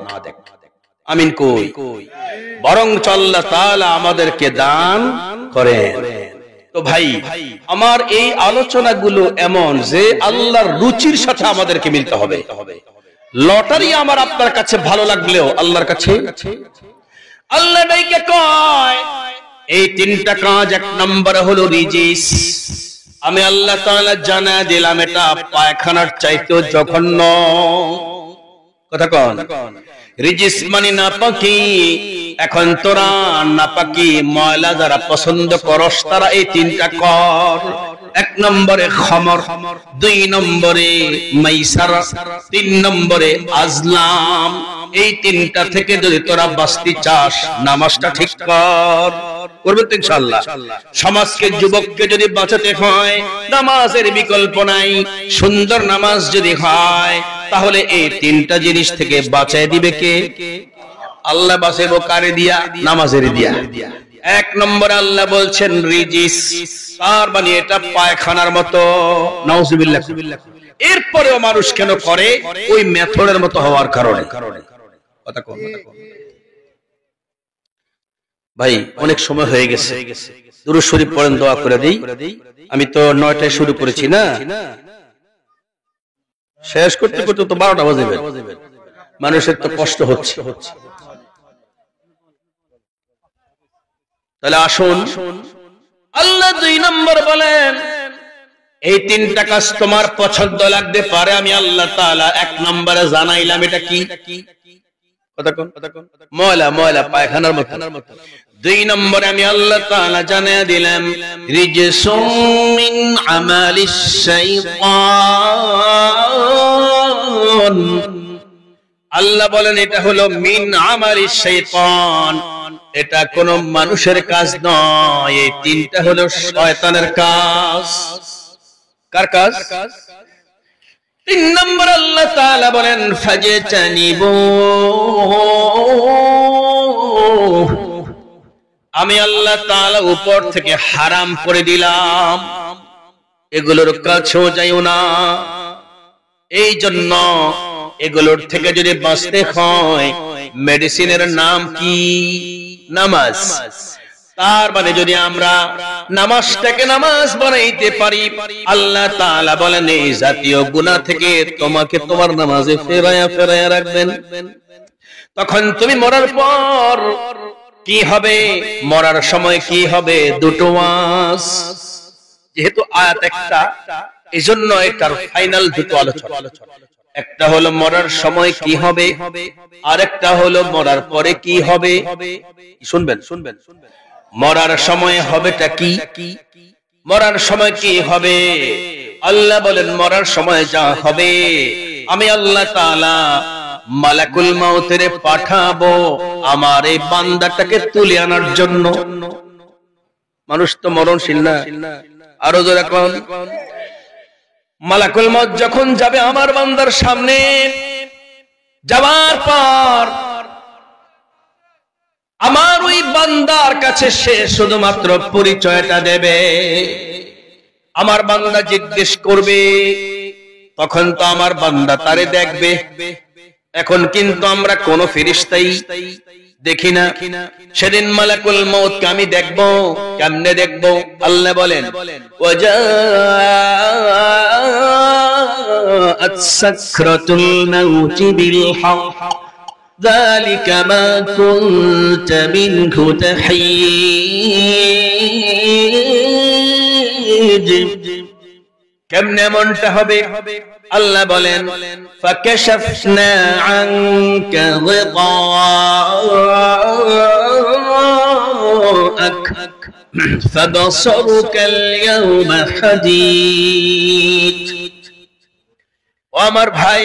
আমিন কই? বরং আল্লাহ তাআলা আমাদেরকে দান করেন। তো ভাই আমার এই আলোচনাগুলো এমন যে আল্লাহর রুচির সাথে আমাদেরকে মিলতে হবে। লটারি আমার আপনার কাছে ভালো লাগলেও আল্লাহর কাছে আল্লাহ ডাইকে কয় এই তিনটা কাজ। এক নম্বরে হলো রিজিস। আমি আল্লাহ তাআলা জানা দিলাম এটা পায়খানার চাইতেও জঘন্য। কথা কোন? রিজিস মানে নাপাকি। এখন তোরা নাপাকি ময়লা যারা পছন্দ করস তারা এই তিনটা কর। এক নম্বরে খমর, দুই নম্বরে মাইসার, তিন নম্বরে আজলাম। এই তিনটা থেকে যদি তোরা বাঁচতে চাস নামাজটা ঠিক কর। করবে তো ইনশাআল্লাহ। সমাজকে যুবককে যদি বাঁচাতে হয় নামাজের বিকল্প নাই। সুন্দর নামাজ যদি হয় তাহলে এই তিনটা জিনিস থেকে বাঁচায় দিবে কে? আল্লাহ বাঁচাইবো কারে দিয়া? নামাজের দিয়া। এক নম্বরে আল্লাহ বলছেন রিজিস, তার মানে এটা পায়খানার মতো, নাউজুবিল্লাহ। এরপরেও মানুষ কেন করে? ওই মেথডের মতো হওয়ার কারণে। কথা কম ভাই, অনেক সময় হয়ে গেছে, দুরূদ শরীফ পড়েন, দোয়া করে দেই। আমি তো 9টায় শুরু করেছি না, শেষ করতে করতে তো 12টা বাজে। মানুষের তো কষ্ট হচ্ছে। তাহলে আসুন, আল্লাহ 2 নম্বর বলেন, এই 3টা কাজ তোমার পছন্দ লাগতে পারে, আমি আল্লাহ তাআলা 1 নম্বরে জানাইলাম। এটা কি? কথা কোন ময়লা, ময়লা পায়খানার মতো। 2 নম্বরে আমি আল্লাহ তাআলা জানিয়ে দিলাম রিজসুম মিন আমালিশ শাইতান। আল্লাহ বলেন এটা হলো মিন আমালিশ শাইতান, এটা কোন মানুষের কাজ নয়, এই 3টা হলো শয়তানের কাজ। কার কাজ? 3 নম্বর আল্লাহ তাআলা বলেন ফাজতানিবু, আমি আল্লাহ তাআলা উপর থেকে হারাম করে দিলাম, এগুলোর কাছেও যাইও না। এই জন্য এগুলোর থেকে যদি বাঁচতে হয়, মেডিসিনের নাম কি? নামাজ। তার মানে যদি আমরা নামাজটাকে নামাজ বানাইতে পারি, আল্লাহ তাআলা বলেন এই জাতীয় গুনাহ থেকে তোমাকে তোমার নামাজে ফেরায়া ফেরায়া রাখবেন। তখন তুমি মরার পর কি হবে? মরার সময় কি হবে? 2টো ওয়াজ। যেহেতু আয়াত একটা, এজন্য এটার ফাইনাল 2টো আলোচনা। একটা হলো মরার সময় কি হবে, আরেকটা হলো মরার পরে কি হবে। শুনবেন, মরার সময় হবেটা কি? মরার সময় কি হবে? আল্লাহ বলেন মরার সময় যা হবে, আমি আল্লাহ তাআলা মালাকুল মাউতের পাঠাবো আমার এই বান্দাটাকে তুলে আনার জন্য। মানুষ তো মরণশীল না, আরো জোরে কোন। মালাকুল মাউত যখন যাবে আমার বান্দার সামনে, যাওয়ার পর আমার ওই বান্দার কাছে সে শুধুমাত্র পরিচয়টা দেবে। আমার বান্দা জিজ্ঞেস করবে, তখন তো আমার বান্দা তারে দেখবে। এখন কিন্তু আমরা কোন ফেরেশতাই দেখি না। সেদিন মালাকুল মউতকে আমি দেখবো। কেমনে দেখবো? আল্লাহ বলেন ওয়াজাআত সাকরাতুল মাউতি বিল হক যালিকা মা কুনতা মিনহু তাহীদ। কেমনে মনটা হবে? আল্লাহ বলেন ফাকাশাফনা আনকা গিতাআক ফাবসারুকাল ইয়াওমা হাদীদ। ও আমার ভাই,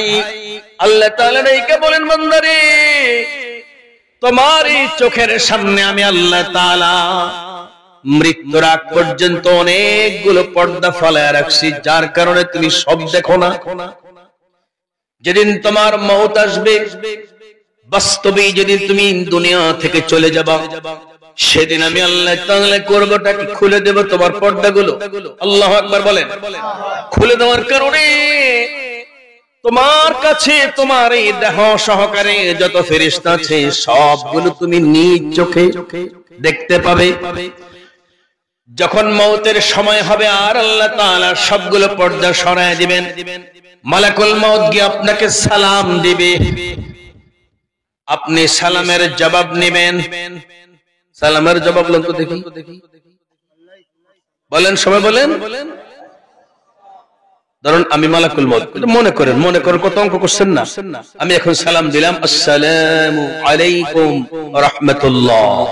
আল্লাহ তাআলা নাইকে বলেন বান্দারে, তোমার এই চোখের সামনে আমি আল্লাহ তাআলা মৃত্যুর আগ পর্যন্ত অনেকগুলো পর্দা ফেলায় রাখছি, যার কারণে তুমি সব দেখো না। যেদিন তোমার মওত আসবে, বাস্তবে যেদিন তুমি দুনিয়া থেকে চলে যাবা, সেদিন আমি আল্লাহ তাআলা করবটা কি? খুলে দেব তোমার পর্দাগুলো। আল্লাহু আকবার বলেন। খুলে দেওয়ার কারণে তোমার কাছে তোমার এই দেহ সহকারে যত ফেরেশতা আছে সবগুলো তুমি নিজ চোখে দেখতে পাবে। যখন মওতের সময় হবে আর আল্লাহ তাআলা সবগুলো পর্দা সরায় দিবেন, মালাকুল মউত গিয়ে আপনাকে সালাম দিবে, আপনি সালামের জবাব নেবেন। সালামের জবাব বলেন তো দেখি, বলেন সবাই বলেন। ধরুন আমি মালাকুল মউত, মনে করেন কত অঙ্ক করছেন না। আমি এখন সালাম দিলাম, আসসালামু আলাইকুম ওয়া রাহমাতুল্লাহ।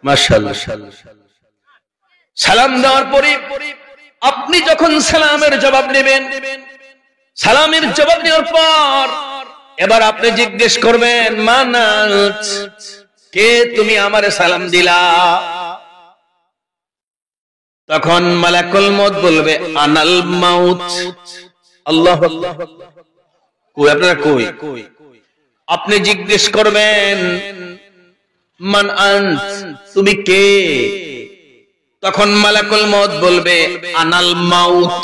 মাশাআল্লাহ। সালাম দেওয়ার পরে আপনি যখন সালামের জবাব নেবেন, সালামের জবাব নেওয়ার পর এবার আপনি জিজ্ঞেস করবেন মানাত, কে তুমি আমারে সালাম দিলা? তখন মালাকুল মউত বলবে আনাল মাউত। আল্লাহু আকবার। কই আপনারা কই? আপনি জিজ্ঞেস করবেন মান আনত, তুমি কে? তখন মালাকুল মউত বলবে আনাল মাউত,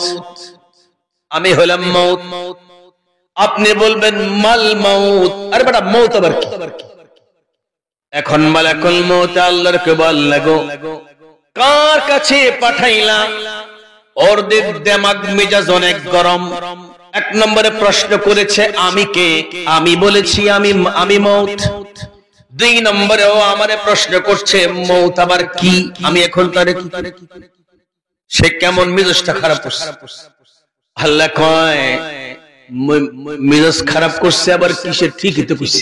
আমি হলাম মউত। আপনি বলবেন মাল মাউত, আরে বেটা মউত আবার কি? এখন মালাকুল মউত আল্লাহর কে বলল গো কার কাছে পাঠাইলাম? ওর দিমাগ মেজাজ অনেক গরম। এক নম্বরে প্রশ্ন করেছে আমি কে? আমি বলেছি আমি মউত। দুই নম্বরে ও আমারে প্রশ্ন করছে মউত আবার কি? আমি এখন তারে কি? সে কেমন মেজাজটা খারাপ করছে। আল্লাহ কয় মেজাজ খারাপ করছে আবার কিসে? ঠিকই তো কইছে।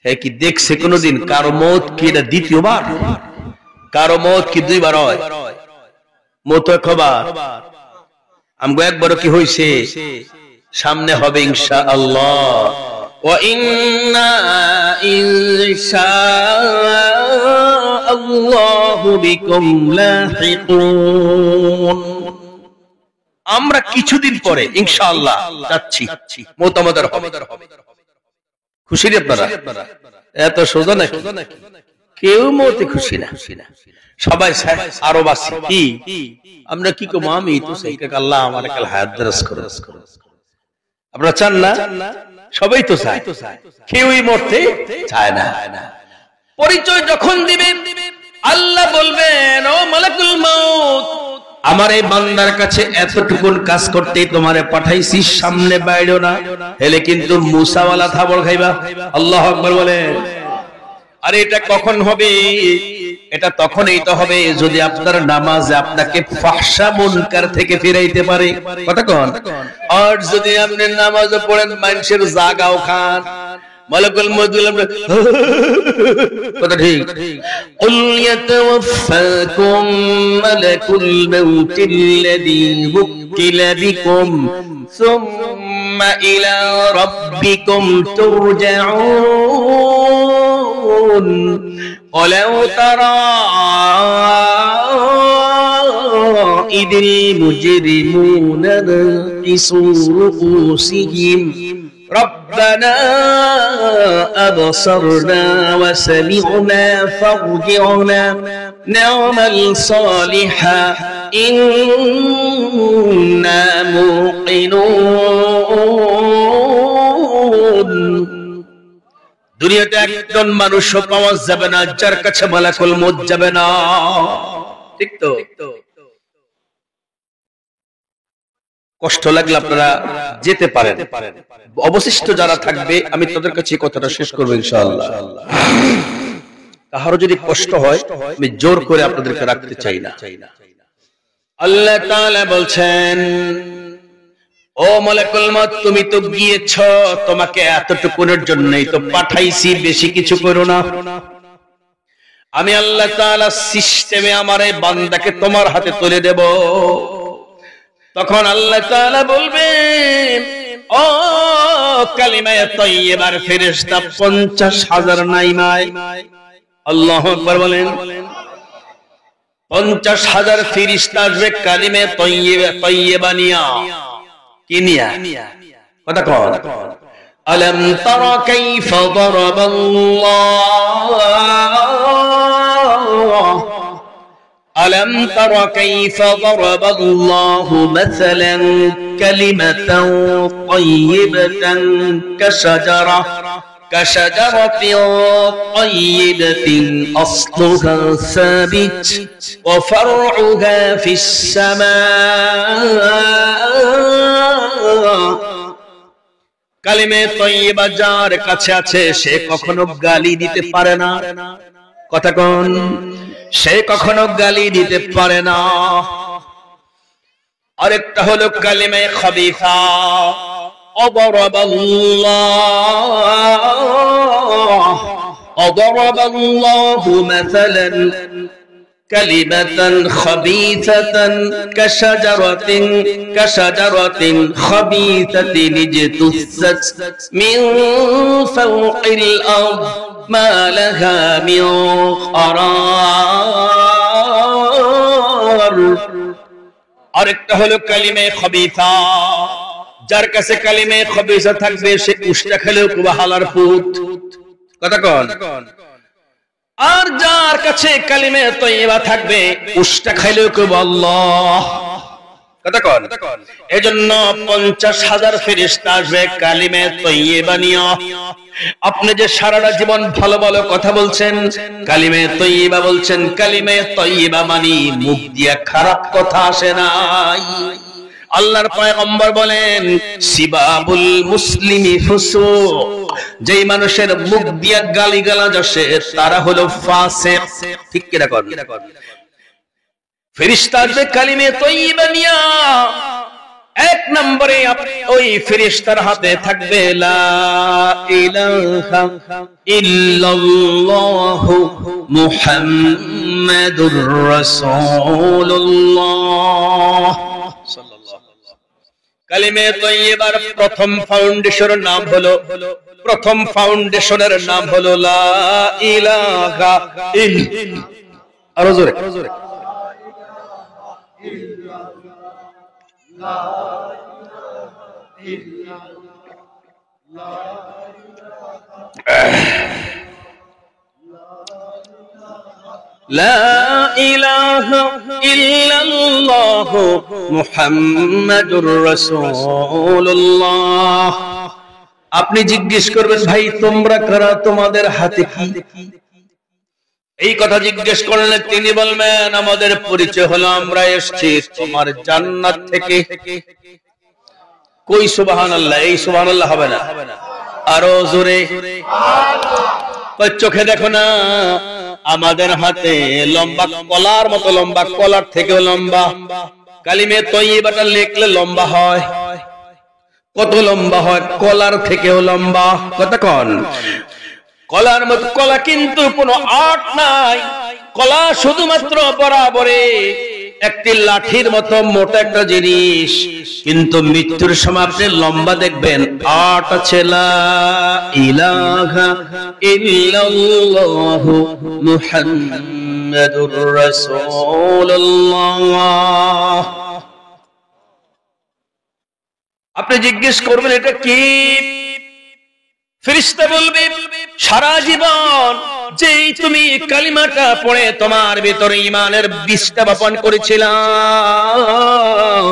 হ্যাঁ, কি দেখছে কোনদিন কারো মউত কি এটা দ্বিতীয়বার? কারো মউত কি দুইবার হয়? মউত একবার, আমগো একবারও কি হইছে? সামনে হবে ইনশাআল্লাহ। ওয়া ইন্না ইনশাআল্লাহু বিকুম লাহিকুন। আমরা কিছুদিন পরে ইনশাআল্লাহ যাচ্ছি, মউত আমাদের হবে। খুশি রে আপনারা? এত সোজা নাকি? কেউ মউতে খুশি না, সবাই আরো বাসি। কি আমরা কি কম? আমি তো সেই আল্লাহ আমার কাল হায়াত দারাজ করে। আপনারা চান না? সবাই তো চায়, কেউই মরতে চায় না। পরিচয় যখন দিবেন আল্লাহ বলবেন ও মালাকুল মউত, আমার এই বান্দার কাছে এতটুকুন কাজ করতেই তোমারে পাঠাইছি, সামনে বাইরো না, হেলে কিন্তু মুসাওয়ালা থাবড় খাইবা। আল্লাহু আকবার বলেন। আরে এটা কখন হবে? এটা তখনই তো হবে যদি আপনার নামাজে আপনাকে ফাহশা মুনকার থেকে ফিরাইতে পারে। কথা কোন? আর যদি আপনি নামাজে পড়েন মানুষের জাগাও খান, মালাকুল মউত কথা ঠিক। কুল ইয়াতাওয়াফাকুম মালাকুল মাউতিল্লাযী ওয়াক্কিলা বিকুম সুম্মা ইলা রাব্বিকুম তুরজাউন। ওয়ালাউ তারা ইদিল মুজরিমুনা নাকিসু রুউসিহিম ربنا أبصرنا وسمعنا فارجعنا نعمل صالحا إنا موقنون। দুনিয়াতে একজন মানুষও পাওয়া যাবে না যার কাছে মালাকুল মউত যাবে না। ঠিক তো? কষ্ট লাগলে আপনারা যেতে পারেন, অবশিষ্ট যারা থাকবে আমি তাদের কাছে কথাটা শেষ করবো ইনশাআল্লাহ। কারো যদি কষ্ট হয় আমি জোর করে আপনাদেরকে রাখতে চাই না। আল্লাহ তাআলা বলছেন ও মালাকুল মউত, তুমি তো গিয়েছ, তোমাকে এতটুকুনের জন্যই তো পাঠাইছি, বেশি কিছু করো না। আমি আল্লাহ তাআলা সিস্টেমে আমার এই বান্দাকে তোমার হাতে তুলে দেব। তখন আল্লাহ তাআলা বলবেন ও কালিমায়ে তাইয়্যিবার ফেরেশতা 50,000 নাইমায়। আল্লাহু আকবার বলেন। 50,000 ফেরেশতা আসবে কালিমায়ে তাইয়্যিবা নিয়া। কি নিয়া? কথা কন। আলাম তারা কাইফা দারাবাল্লাহ ألم تر كيف ضرب الله مثلا كلمة طيبة كشجرة طيبة أصلها ثابت وفرعها في السماء। কালিমে তয়্যিবা যার কাছে আছে সে কখনো গালি দিতে পারে না। কথা কোন? সে কখনো গালি দিতে পারে না। আরেকটা হলো কালিমে খাবিসা। আদরাবাল্লাহু মাসালান কালিমাতান খাবিসাতান কাশাজারাতিন খাবিসাতিন ইজতুসাত মিন ফাওকিল আরদ মা লাহা মিন করার। আরেকটা হলো কালিমে খাবিসা। যার কাছে কালিমে খাবিসা থাকবে সে উষ্টা খেলেও খুব হালার পুত। কথা কন। আর যার কাছে কালিমে তয়্যিবা থাকবে উষ্টা খাইলেও কইব আল্লাহ। কথা কন। এজন্য 50,000 ফেরেশতা আসবে কালিমে তয়্যিবা নিয়ে। আপনি যে সারাটা জীবন ভালো ভালো কথা বলছেন, কালিমে তয়্যিবা বলছেন, কালিমে তয়্যিবা মানে মুখ দিয়া খারাপ কথা আসে নাই। আল্লাহর পয়গম্বর বলেন সিবাবুল মুসলিমি ফুসুক, যেই মানুষের মুখ দিয়া গালিগালাজ আসে তারা হলো ফাসিক। ঠিক কি না কর? ফেরেশতা আসবে কালিমে তয়্যিবা নিয়া। এক নম্বরে ওই ফেরেশতার হাতে থাকবে লা ইলাহা ইল্লাল্লাহু মুহাম্মাদুর রাসূলুল্লাহ। কালিমে তয়্যিবার প্রথম ফাউন্ডেশনের নাম হলো লা ইলাহা ইল্লাল্লাহ। আরো জোরে লা ইলাহা ইল্লাল্লাহ মুহাম্মাদুর রাসূলুল্লাহ। আপনি জিজ্ঞেস করবেন ভাই তোমরা কারা, তোমাদের হাতে কি? এই কথা জিজ্ঞেস করলে তিনি বলবেন আমাদের পরিচয় হলো আমরা এসেছি তোমার জান্নাত থেকে। কই সুবহানাল্লাহ? এই সুবহানাল্লাহ হবে না, আরো জোরে। চোখে দেখো না আমাদের হাতে লম্বা কলার মতো লম্বা, কলার থেকেও লম্বা। কালিমে তয়্যিবাটা লিখলে লম্বা হয়। কত লম্বা হয়? কলার থেকেও লম্বা। কতক্ষণ? কলার মতো। কলা কিন্তু কোনো আর্ট নাই, কলা শুধুমাত্র বরাবরে একটি লাঠির মতো মোটা একটা জিনিস, কিন্তু মৃত্যুর সময় আপনি লম্বা দেখবেন আট আছে লা ইলাহা ইল্লাল্লাহু মুহাম্মাদুর রাসূলুল্লাহ। আপনি জিজ্ঞেস করবেন এটা কি? ফেরেশতা বলবে সারা জীবন যেই তুমি কালিমাটা পড়ে তোমার ভিতরে ঈমানের বীজটা বপন করেছিলাম,